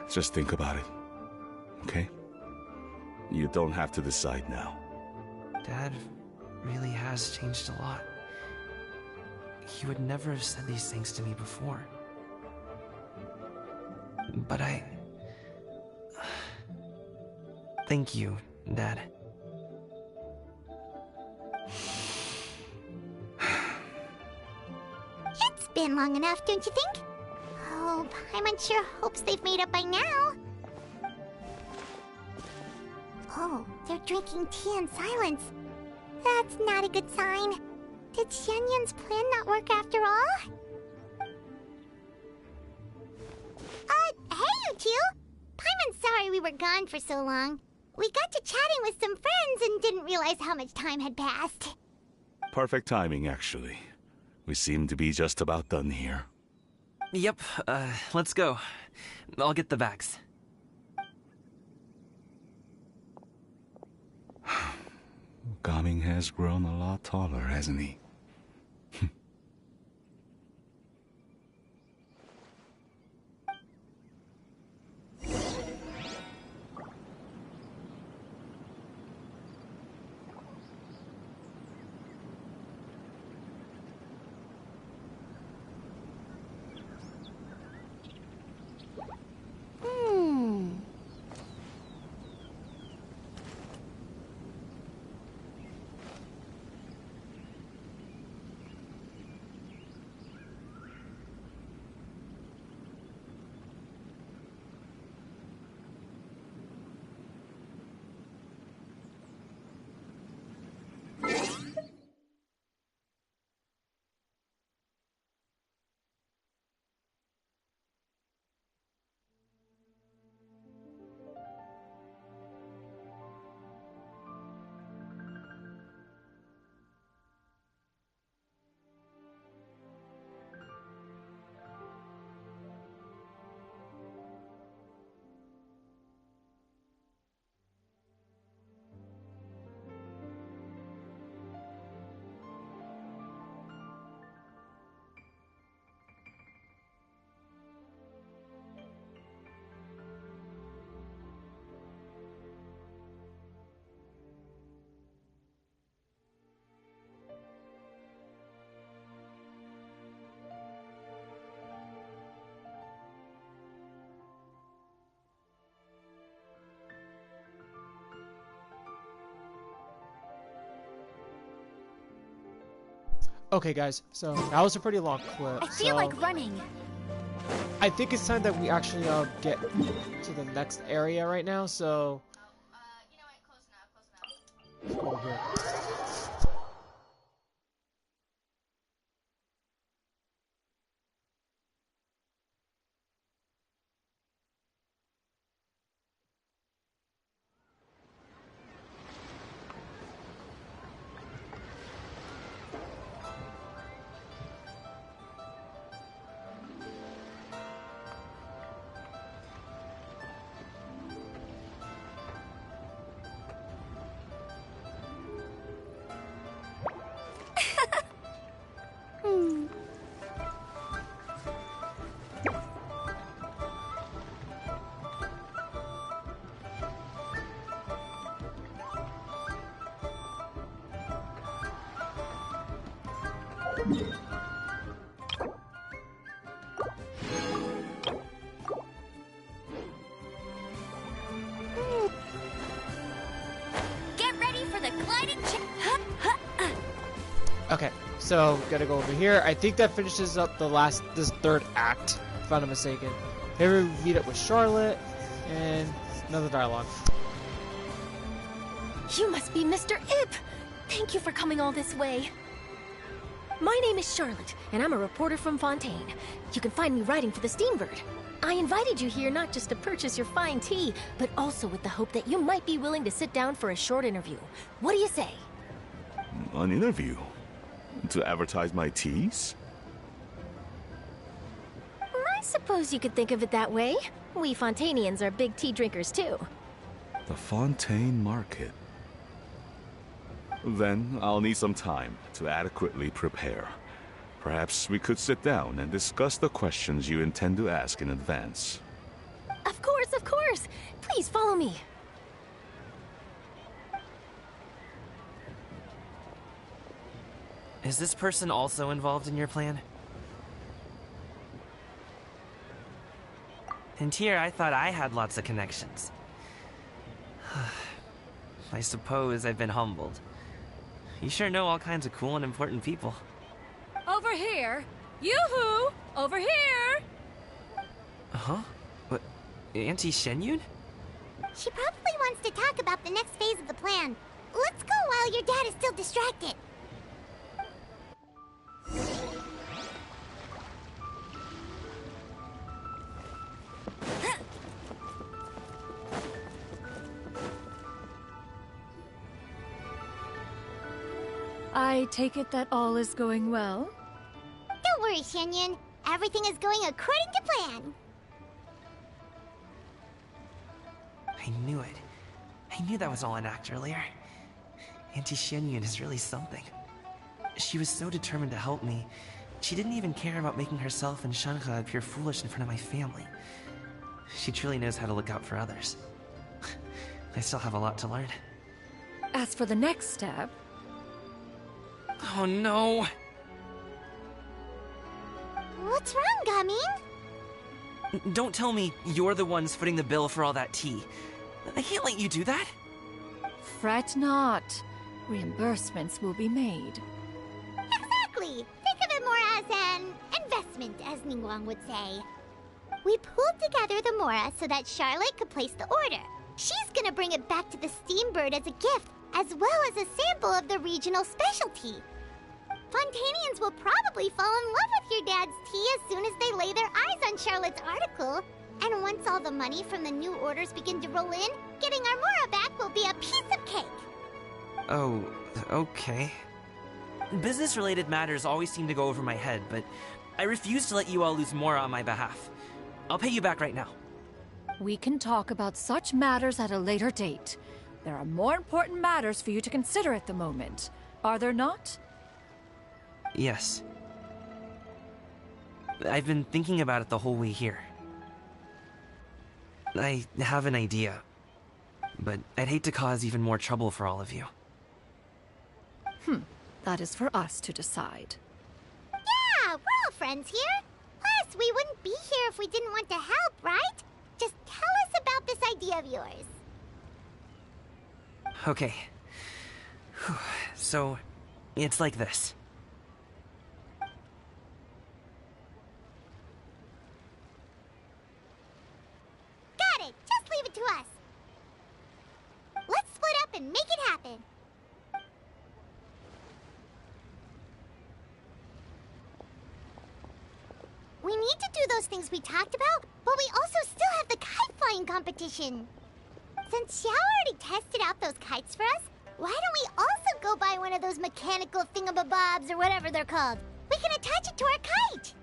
Just think about it, okay? You don't have to decide now. Dad really has changed a lot. He would never have said these things to me before. But thank you, Dad. It's been long enough, don't you think? Oh, Paimon sure hopes they've made up by now. Oh, they're drinking tea in silence. That's not a good sign. Did Xianyun's plan not work after all? Hey you two! Paimon's sorry we were gone for so long. We got to chatting with some friends and didn't realize how much time had passed. Perfect timing, actually. We seem to be just about done here. Yep, let's go. I'll get the bags. Gaming has grown a lot taller, hasn't he? Okay, guys, so that was a pretty long clip. I feel like running. I think it's time that we actually get to the next area right now, so... Let's go over here. Get ready for the gliding Okay, so gotta go over here. I think that finishes up this third act, if I'm not mistaken. Here we meet up with Charlotte, and another dialogue. You must be Mr. Ip! Thank you for coming all this way. My name is Charlotte, and I'm a reporter from Fontaine. You can find me writing for the Steambird. I invited you here not just to purchase your fine tea, but also with the hope that you might be willing to sit down for a short interview. What do you say? An interview? To advertise my teas? I suppose you could think of it that way. We Fontainians are big tea drinkers too. The Fontaine Market. Then I'll need some time to adequately prepare. Perhaps we could sit down and discuss the questions you intend to ask in advance. Of course, of course! Please follow me. Is this person also involved in your plan? And here I thought I had lots of connections. I suppose I've been humbled. You sure know all kinds of cool and important people. Over here! Yoo-hoo! Over here! Huh? What? Auntie Shenyun? She probably wants to talk about the next phase of the plan. Let's go while your dad is still distracted. I take it that all is going well? Don't worry, Shenyun. Everything is going according to plan. I knew it. I knew that was all an act earlier. Auntie Shenyun is really something. She was so determined to help me. She didn't even care about making herself and Shanhe appear foolish in front of my family. She truly knows how to look out for others. I still have a lot to learn. As for the next step... Oh no! What's wrong, Gamin? Don't tell me you're the ones footing the bill for all that tea. I can't let you do that. Fret not. Reimbursements will be made. Exactly! Think of it more as an investment, as Ningguang would say. We pooled together the Mora so that Charlotte could place the order. She's gonna bring it back to the Steambird as a gift, as well as a sample of the regional specialty. Fontainians will probably fall in love with your dad's tea as soon as they lay their eyes on Charlotte's article. And once all the money from the new orders begin to roll in, getting our Mora back will be a piece of cake. Oh, okay. Business-related matters always seem to go over my head, but I refuse to let you all lose more on my behalf. I'll pay you back right now. We can talk about such matters at a later date. There are more important matters for you to consider at the moment, are there not? Yes. I've been thinking about it the whole way here. I have an idea, but I'd hate to cause even more trouble for all of you. That is for us to decide. Yeah, we're all friends here. Plus, we wouldn't be here if we didn't want to help, right? Just tell us about this idea of yours. Okay. So, it's like this. to us. Let's split up and make it happen. We need to do those things we talked about, but we also still have the kite flying competition. Since Xiao already tested out those kites for us, why don't we also go buy one of those mechanical thingamabobs or whatever they're called? We can attach it to our kite!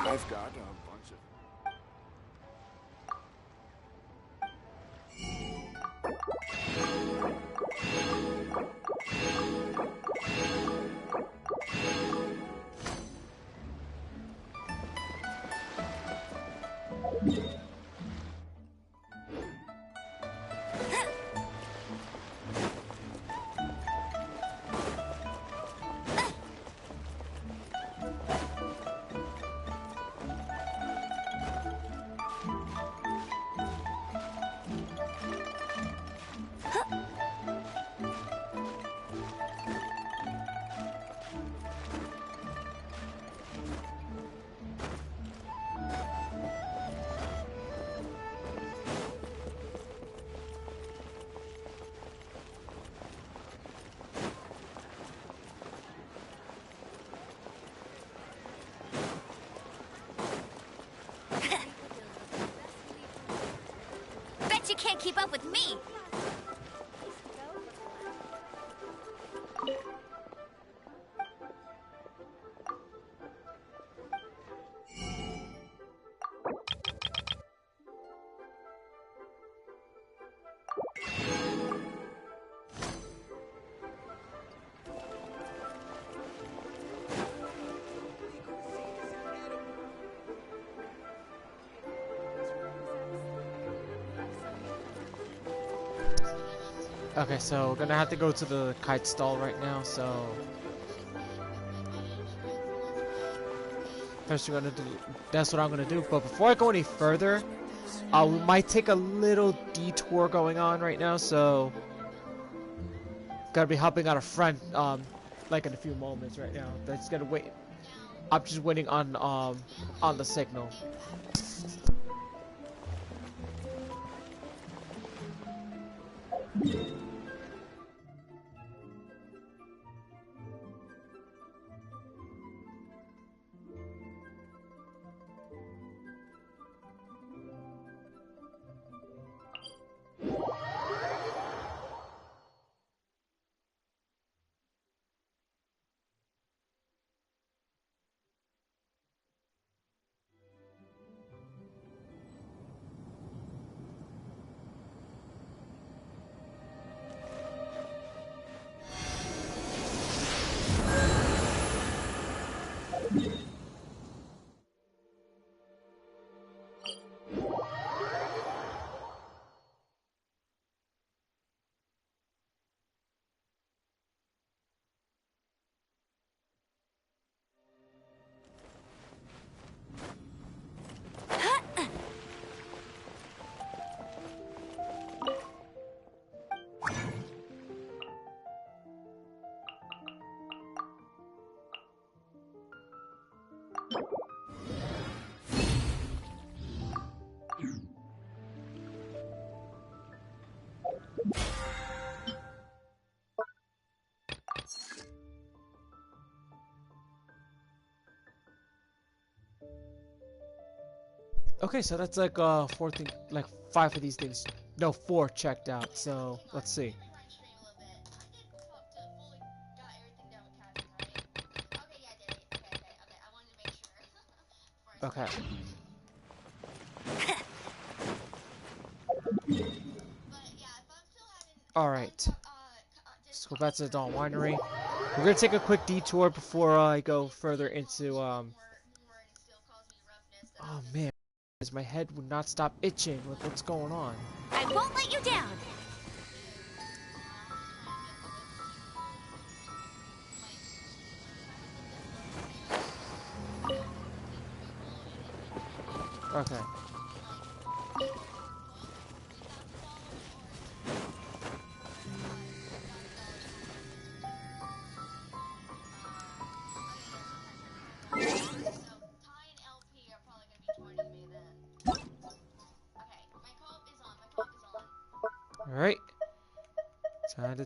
I've got a bunch of... Bet you can't keep up with me! Okay, so we're gonna have to go to the kite stall right now, so first we're gonna do, that's what I'm gonna do. But before I go any further, we might take a little detour going on right now, so gotta be helping out a friend like in a few moments right now. That's gonna wait. I'm just waiting on the signal. Okay, so that's like like 5 of these things. No, 4 checked out. So let's see. Okay. All right. Let's go back to the Dawn Winery. We're gonna take a quick detour before I go further into Oh man, my head would not stop itching. Like, what's going on? I won't let you down! Okay. All right. Time to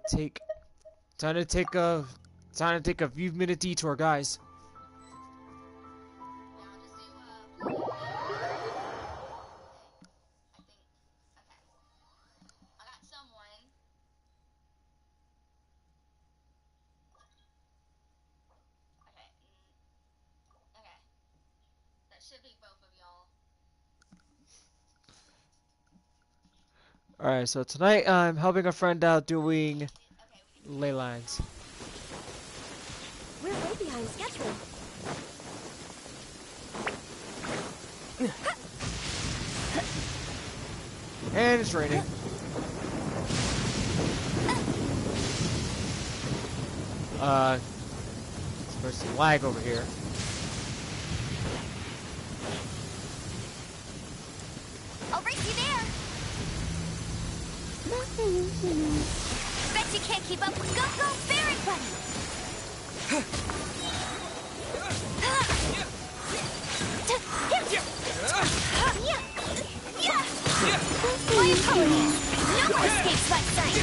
take a few minute detour, guys. Alright, so tonight I'm helping a friend out doing ley lines. We're way behind schedule. And it's raining. There's some lag over here. I'll race you there. Bet you can't keep up with Go Fairy Bunny. My apologies. No one escapes my sight.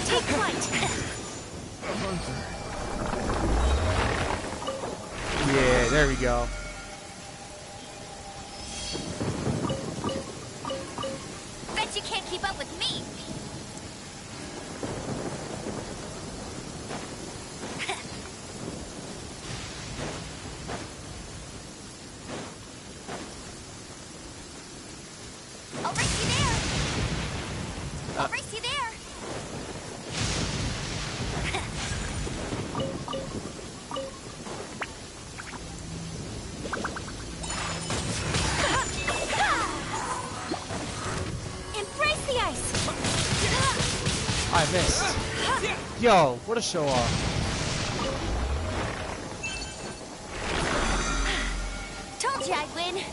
Take flight. Yeah, there we go. Bet you can't keep up with me. I'll race you there. I'll race you there. Embrace the ice. I missed. Yo, what a show off. Told you I'd win.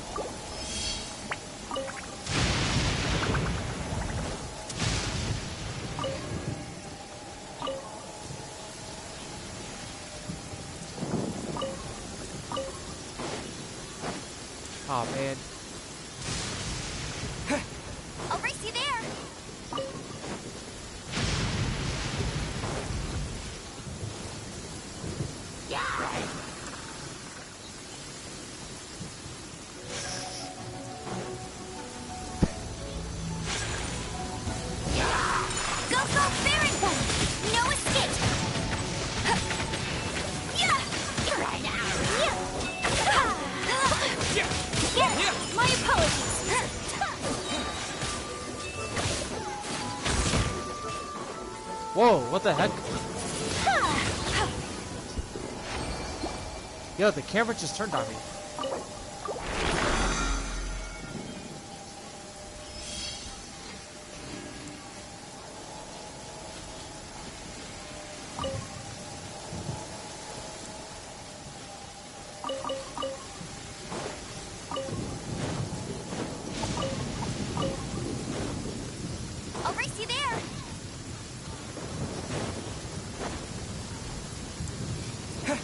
Oh man. I'll race you there. Go Fairy Bunny. No escape. My apologies. Whoa, what the heck? Yo, the camera just turned on me. I'll race you there.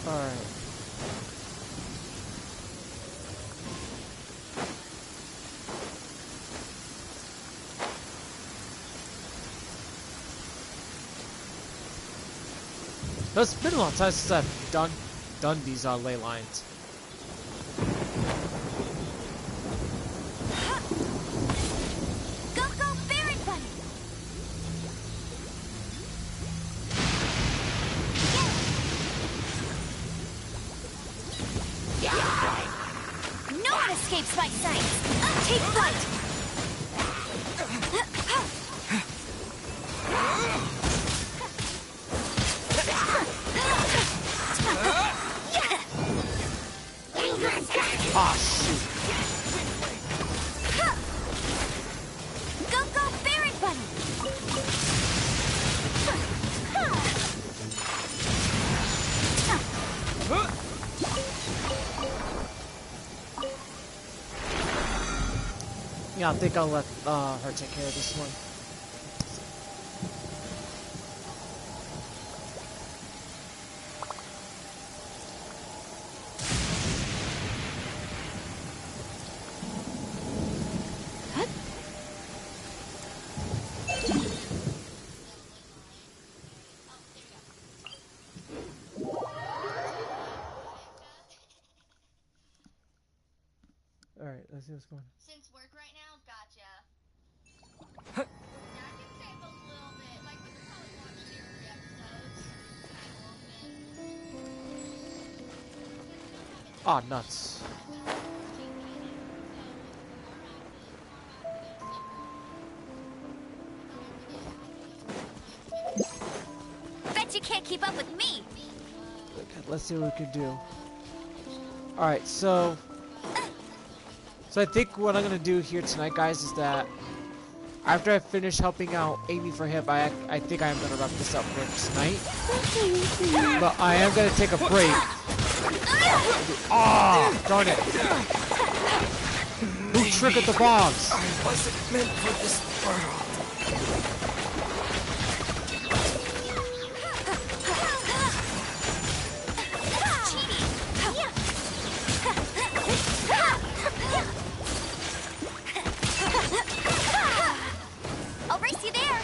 Alright. It's been a long time since I've done these ley lines. Go Fairy Bunny. No one escapes my sight. Take flight. Ah, shoot. Go Fairy Bunny. Yeah, I think I'll let her take care of this one. Alright, let's see what's going on. Since work right now, gotcha. Yeah, I can save a little bit. Like, we could probably watch 2 or 3 episodes. Ah, nuts. Bet you can't keep up with me. Okay, let's see what we can do. Alright, so I think what I'm gonna do here tonight, guys, is that after I finish helping out Amy for him, I think I am gonna wrap this up for tonight. But I am gonna take a break. Ah, darn it! Who triggered the bombs? I wasn't meant for this world. I'll race you there.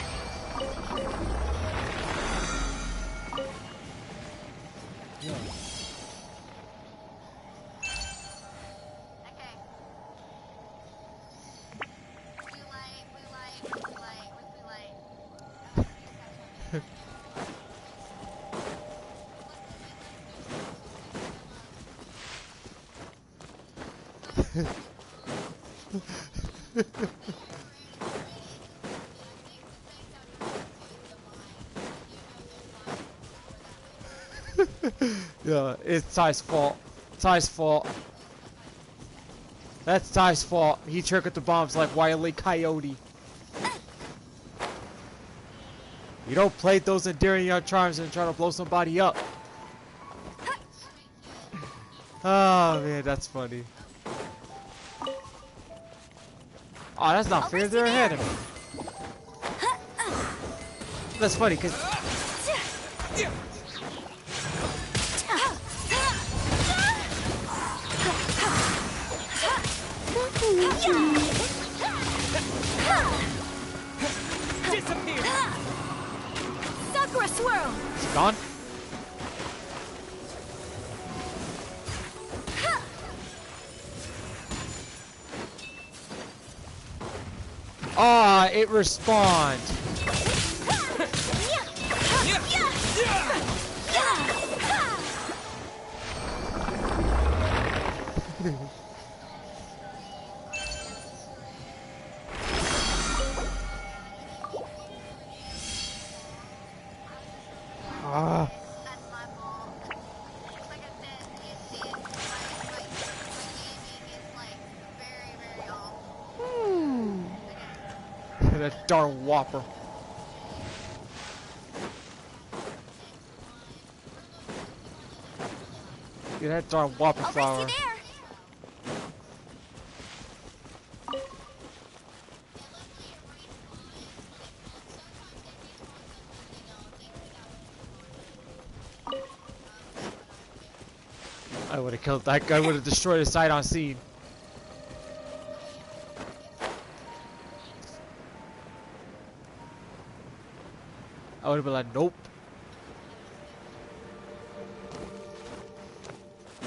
Yeah, it's Ty's fault. Ty's fault. That's Ty's fault. He triggered the bombs like Wile E. Coyote. You don't play those endearing young charms and try to blow somebody up. Oh man, that's funny. Oh, that's not fair. They're ahead of me. That's funny because. Disappear! Sakura swirl! Is it gone? Ah, it respawned. Ah. That darn whopper. Yeah, that darn whopper flower. I would have killed that guy. Would have destroyed his sight on scene. I would have been like, nope.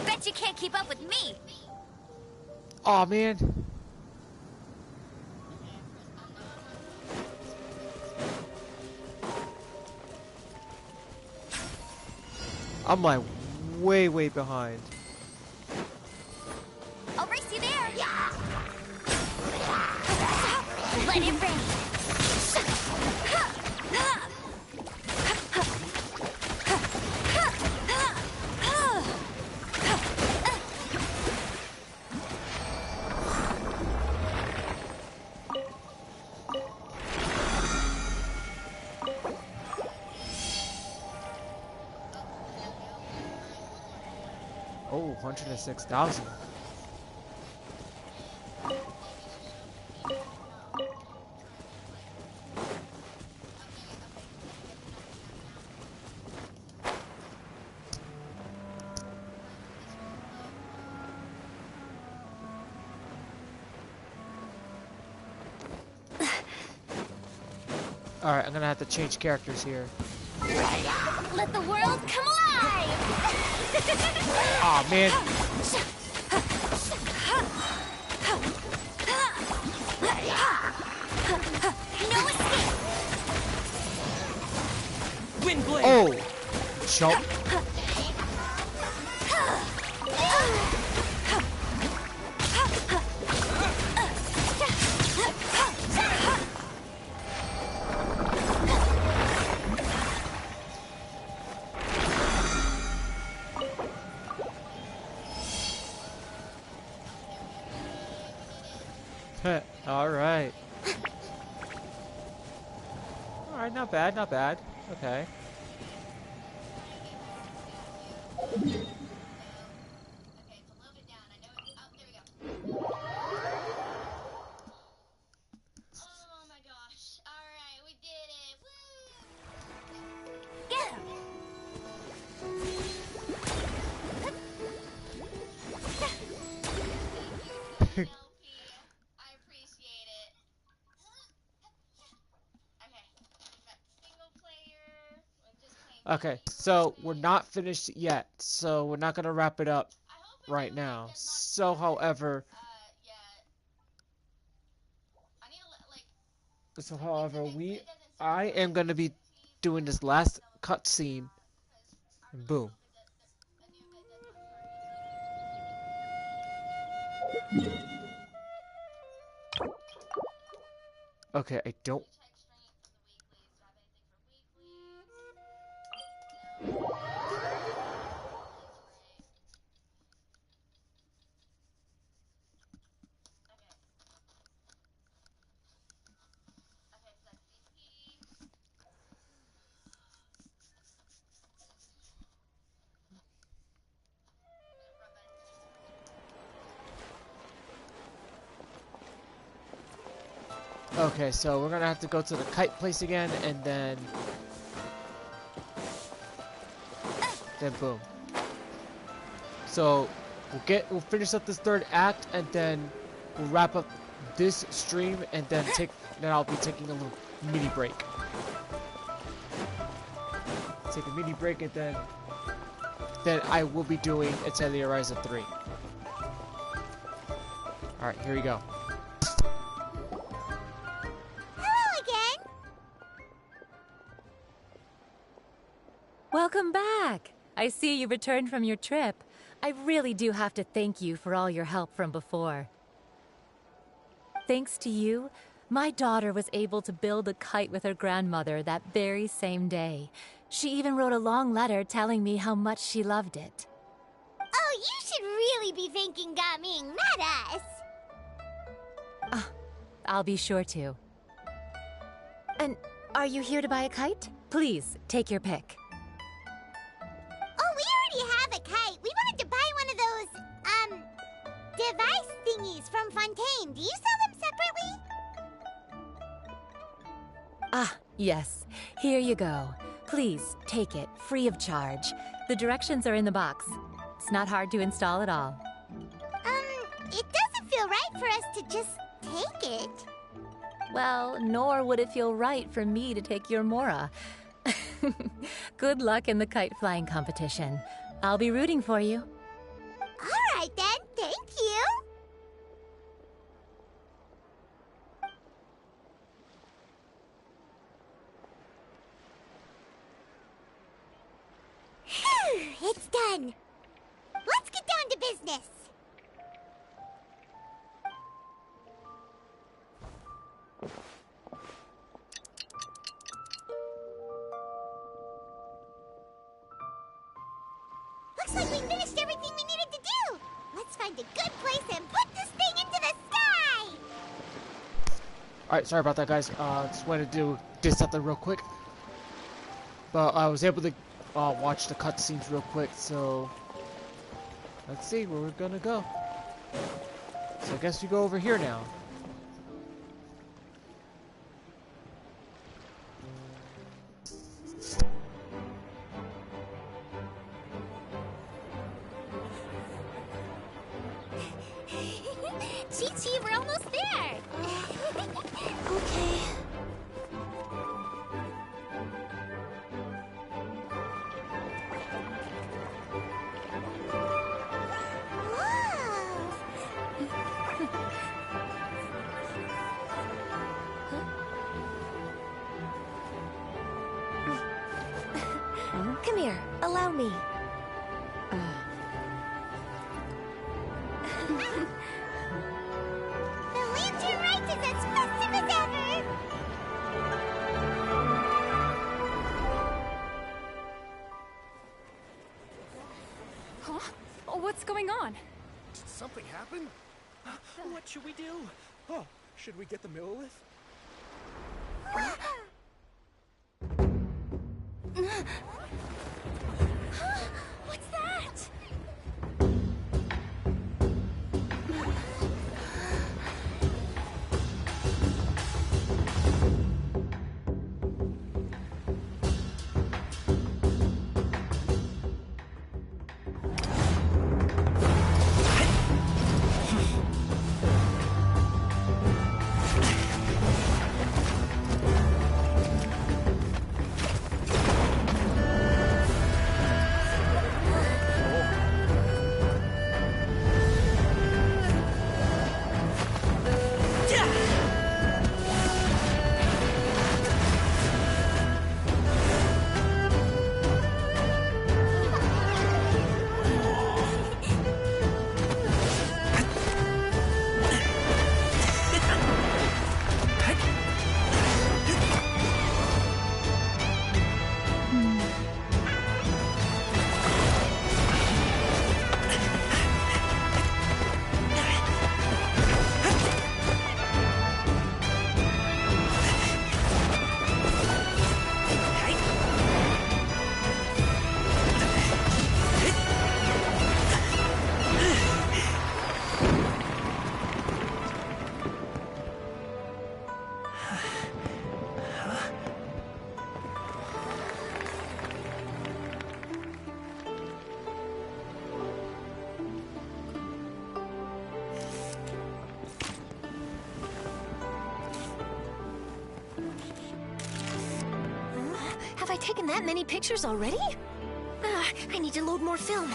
Bet you can't keep up with me. Aw, man. I'm like way behind. I'll race you there. Let it rain. Oh, 106,000. Alright, I'm gonna have to change characters here. Let the world come alive! Aw, man. No escape! Windblade! Oh! Chump. Alright. Alright, not bad, not bad. Okay. Oh my gosh. Alright, we did it. Woo! Get him! LP. I appreciate it. Okay. Got single player. We're just playing. Okay, so we're not finished yet, so we're not gonna wrap it up right now. So, however, I am gonna be doing this last cutscene, and boom. Okay, I don't. Okay, so we're gonna have to go to the kite place again, and then boom. So we'll finish up this third act, and then we'll wrap up this stream, and then I'll be taking a little mini break. Take a mini break, and then I will be doing Atelier Ryza 3. All right, here we go. Welcome back! I see you returned from your trip. I really do have to thank you for all your help from before. Thanks to you, my daughter was able to build a kite with her grandmother that very same day. She even wrote a long letter telling me how much she loved it. Oh, you should really be thanking Gaming, not us! I'll be sure to. And are you here to buy a kite? Please, take your pick. Oh, we already have a kite. We wanted to buy one of those, device thingies from Fontaine. Do you sell them separately? Yes. Here you go. Please, take it, free of charge. The directions are in the box. It's not hard to install at all. It doesn't feel right for us to just take it. Well, nor would it feel right for me to take your Mora. Good luck in the kite flying competition. I'll be rooting for you. All right then, thank you. Phew, it's done. Let's get down to business. Looks like we finished everything we needed to do. Let's find a good place and put this thing into the sky. Alright, sorry about that, guys. Just wanted to do something real quick. But I was able to watch the cutscenes real quick, so let's see where we're gonna go. So I guess we go over here now. Chi-Chi, we're almost there. Okay. Allow me. The Lantern Rite is as festive as ever! Huh? Oh, what's going on? Did something happen? What should we do? Oh, should we get the Millilith? What's that? Have I taken that many pictures already? I need to load more film.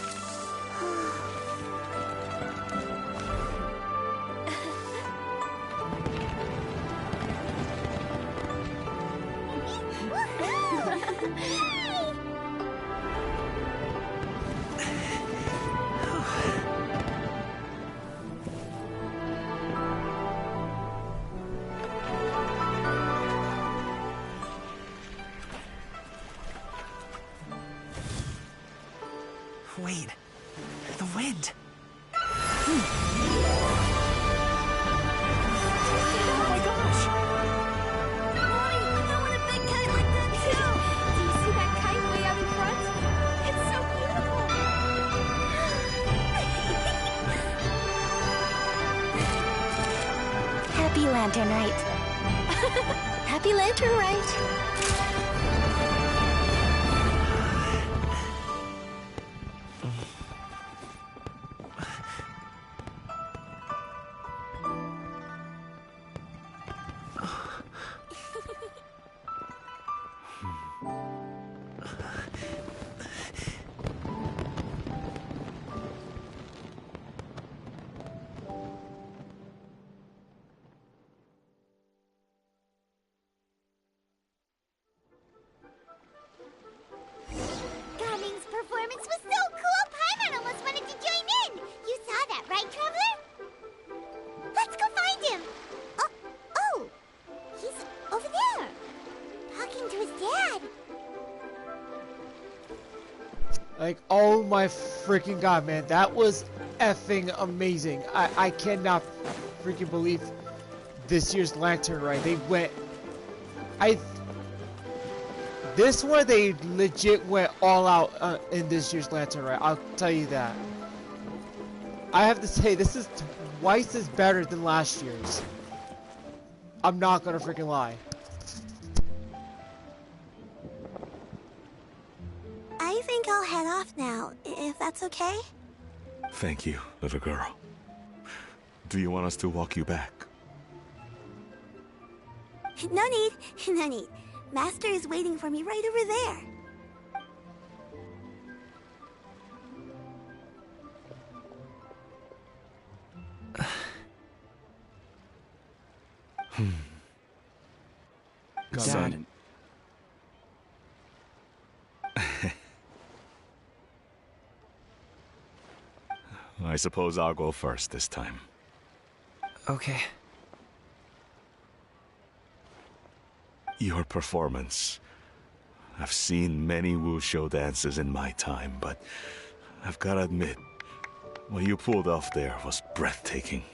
Wait, the wind. Oh my gosh! Mommy, I want a big kite like that too! Do you see that kite way out in front? It's so beautiful! Happy Lantern Rite. Happy Lantern Rite! Gaming's performance was so cool, Paimon almost wanted to join in! You saw that, right, Traveler? Let's go find him! Oh! He's over there! Talking to his dad! Like, oh my freaking god, man. That was effing amazing. I cannot freaking believe this year's Lantern Rite. They went... This one, they legit went all out in this year's Lantern Rite. I'll tell you that. I have to say, this is twice as better than last year's. I'm not gonna freaking lie. I think I'll head off now, if that's okay? Thank you, little girl. Do you want us to walk you back? No need, no need. Master is waiting for me right over there. Son. I suppose I'll go first this time. Okay. Your performance. I've seen many wushou dances in my time, but I've gotta admit, what you pulled off there was breathtaking.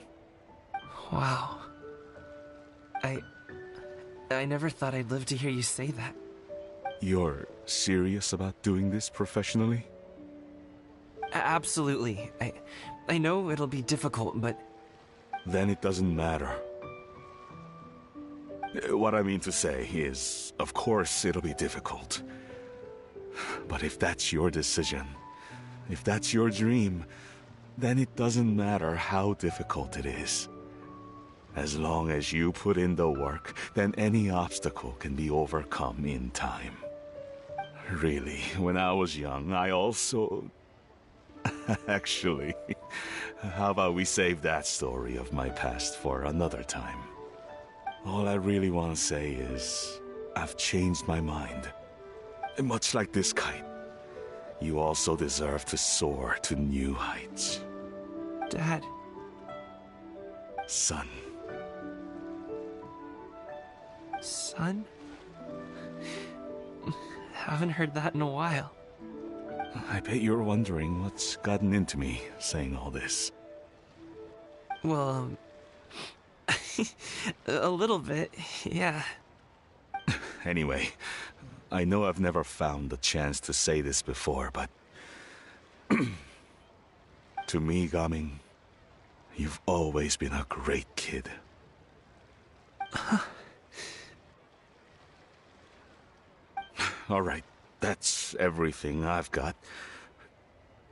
Wow. I never thought I'd live to hear you say that. You're serious about doing this professionally? Absolutely. I know it'll be difficult, but... Then it doesn't matter. What I mean to say is, of course it'll be difficult. But if that's your decision, if that's your dream, then it doesn't matter how difficult it is. As long as you put in the work, then any obstacle can be overcome in time. Really, when I was young, I also... Actually, how about we save that story of my past for another time? All I really want to say is, I've changed my mind. Much like this kite, you also deserve to soar to new heights. Dad. Son. Son? Haven't heard that in a while. I bet you're wondering what's gotten into me saying all this. Well, a little bit, yeah. Anyway, I know I've never found the chance to say this before, but... to me, Gaming, you've always been a great kid. Alright, that's everything I've got.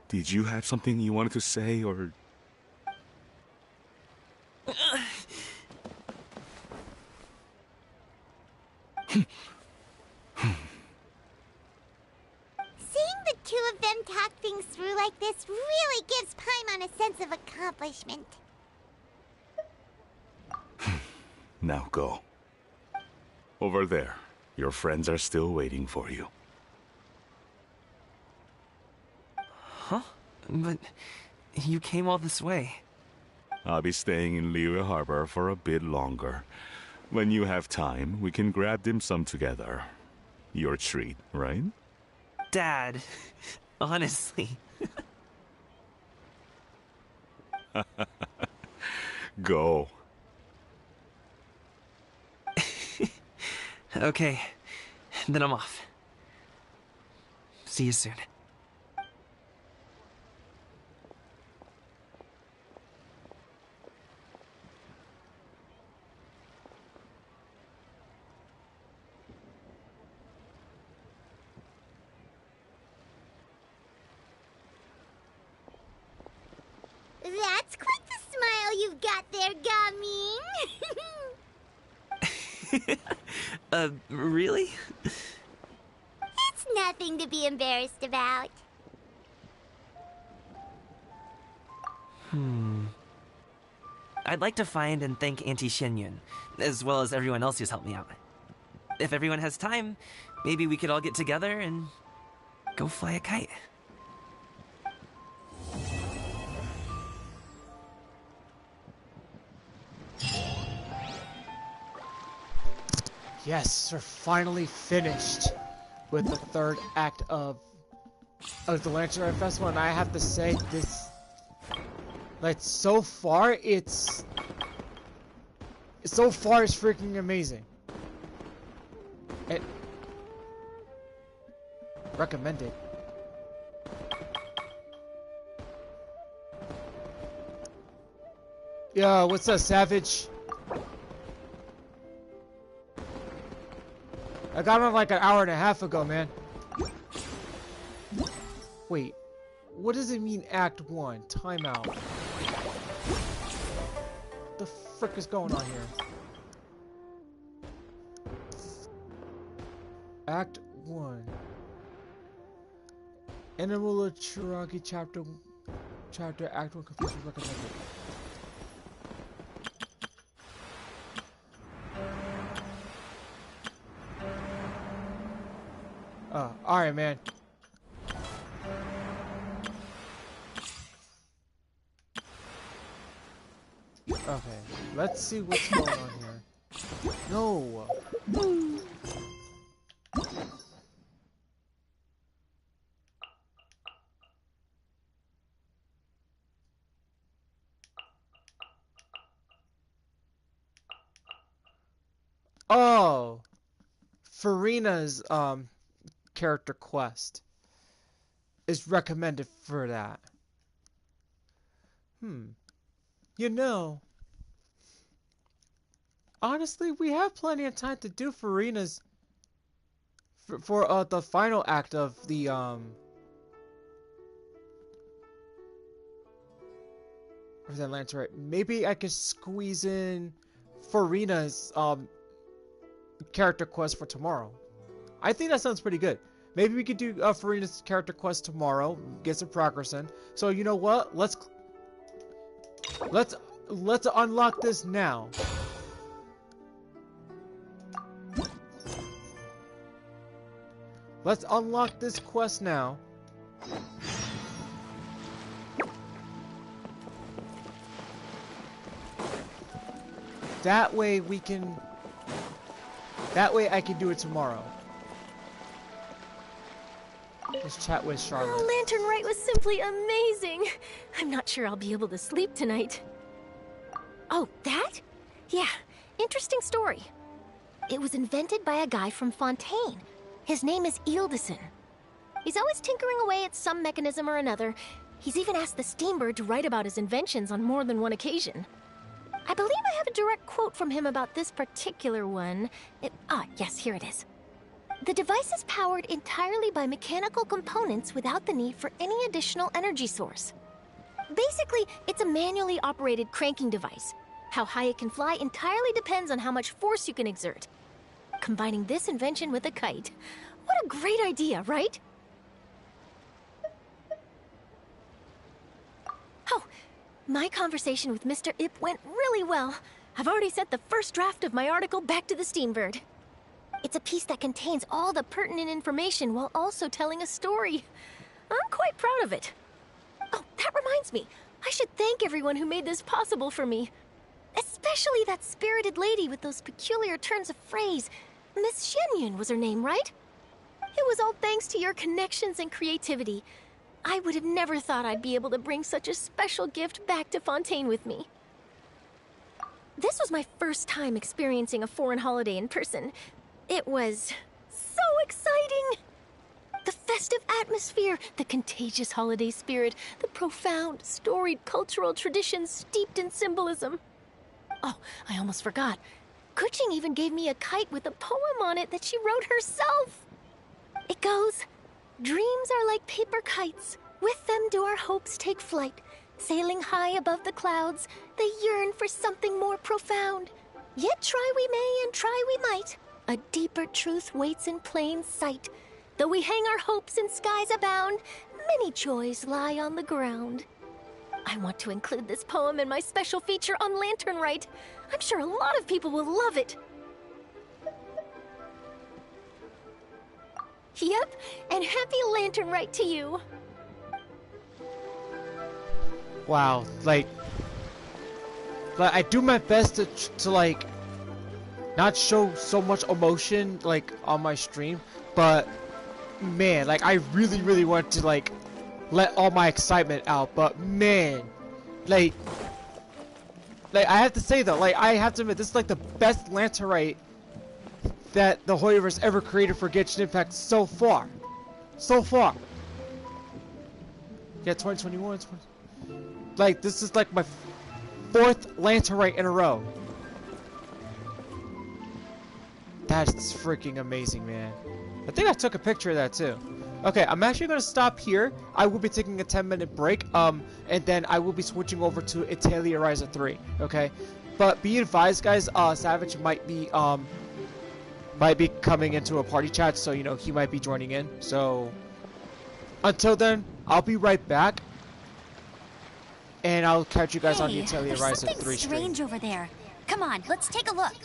Did you have something you wanted to say, or... Seeing the two of them talk things through like this really gives Paimon a sense of accomplishment. Now go. Over there. Your friends are still waiting for you. Huh? But you came all this way. I'll be staying in Liyue Harbor for a bit longer. When you have time, we can grab dim sum together. Your treat, right? Dad, honestly. Go. Okay, then I'm off. See you soon. That's quite the smile you've got there, Gaming. Really? It's nothing to be embarrassed about. I'd like to find and thank Auntie Shenyun, as well as everyone else who's helped me out. If everyone has time, maybe we could all get together and go fly a kite. Yes, we're finally finished with the third act of the Lantern Rite Festival, and I have to say, this, like, so far it's freaking amazing. It recommended. Yo, what's up, Savage? I got on like an hour and a half ago, man. Wait, what does it mean Act 1? Timeout. What the frick is going on here? Act 1. Animal Chiragi Chapter Act 1 completion recommended. Alright, man. Okay, let's see what's going on here. No! Oh! Farina's, character quest is recommended for that. You know, honestly, we have plenty of time to do Farina's for the final act of the or the Lantern Rite. Maybe I could squeeze in Farina's character quest for tomorrow. I think that sounds pretty good. Maybe we could do Farina's character quest tomorrow, get some progress in. So you know what? Let's unlock this now. Let's unlock this quest now. That way we can... That way I can do it tomorrow. Let's chat with Charlotte. Oh, Lantern Rite was simply amazing. I'm not sure I'll be able to sleep tonight. Oh, that? Yeah, interesting story. It was invented by a guy from Fontaine. His name is Ildison. He's always tinkering away at some mechanism or another. He's even asked the Steambird to write about his inventions on more than one occasion. I believe I have a direct quote from him about this particular one. Yes, here it is. The device is powered entirely by mechanical components without the need for any additional energy source. Basically, it's a manually operated cranking device. How high it can fly entirely depends on how much force you can exert. Combining this invention with a kite. What a great idea, right? Oh, my conversation with Mr. Ip went really well. I've already sent the first draft of my article back to the Steambird. It's a piece that contains all the pertinent information while also telling a story. I'm quite proud of it. Oh, that reminds me. I should thank everyone who made this possible for me. Especially that spirited lady with those peculiar turns of phrase. Miss Shenyun was her name, right? It was all thanks to your connections and creativity. I would have never thought I'd be able to bring such a special gift back to Fontaine with me. This was my first time experiencing a foreign holiday in person. It was so exciting! The festive atmosphere, the contagious holiday spirit, the profound, storied cultural traditions steeped in symbolism. Oh, I almost forgot. Kuching even gave me a kite with a poem on it that she wrote herself. It goes, "Dreams are like paper kites. With them do our hopes take flight. Sailing high above the clouds, they yearn for something more profound. Yet try we may and try we might. A deeper truth waits in plain sight. Though we hang our hopes in skies abound, many joys lie on the ground." I want to include this poem in my special feature on Lantern Rite. I'm sure a lot of people will love it. Yep, and happy Lantern Rite to you. Wow, like I do my best to like not show so much emotion like on my stream, but man, like I really want to like let all my excitement out, but man, like I have to say though, like I have to admit, this is like the best Lantern Rite that the Hoyoverse ever created for Genshin Impact so far. Yeah, 2021, like this is like my 4th Lantern Rite in a row. That's freaking amazing, man. I think I took a picture of that too. Okay, I'm actually gonna stop here. I will be taking a 10-minute break, and then I will be switching over to Atelier Ryza 3. Okay, but be advised, guys. Savage might be coming into a party chat, so you know he might be joining in. So until then, I'll be right back, and I'll catch you guys on the Atelier Ryza 3 stream. There's something strange over there. Come on, let's take a look.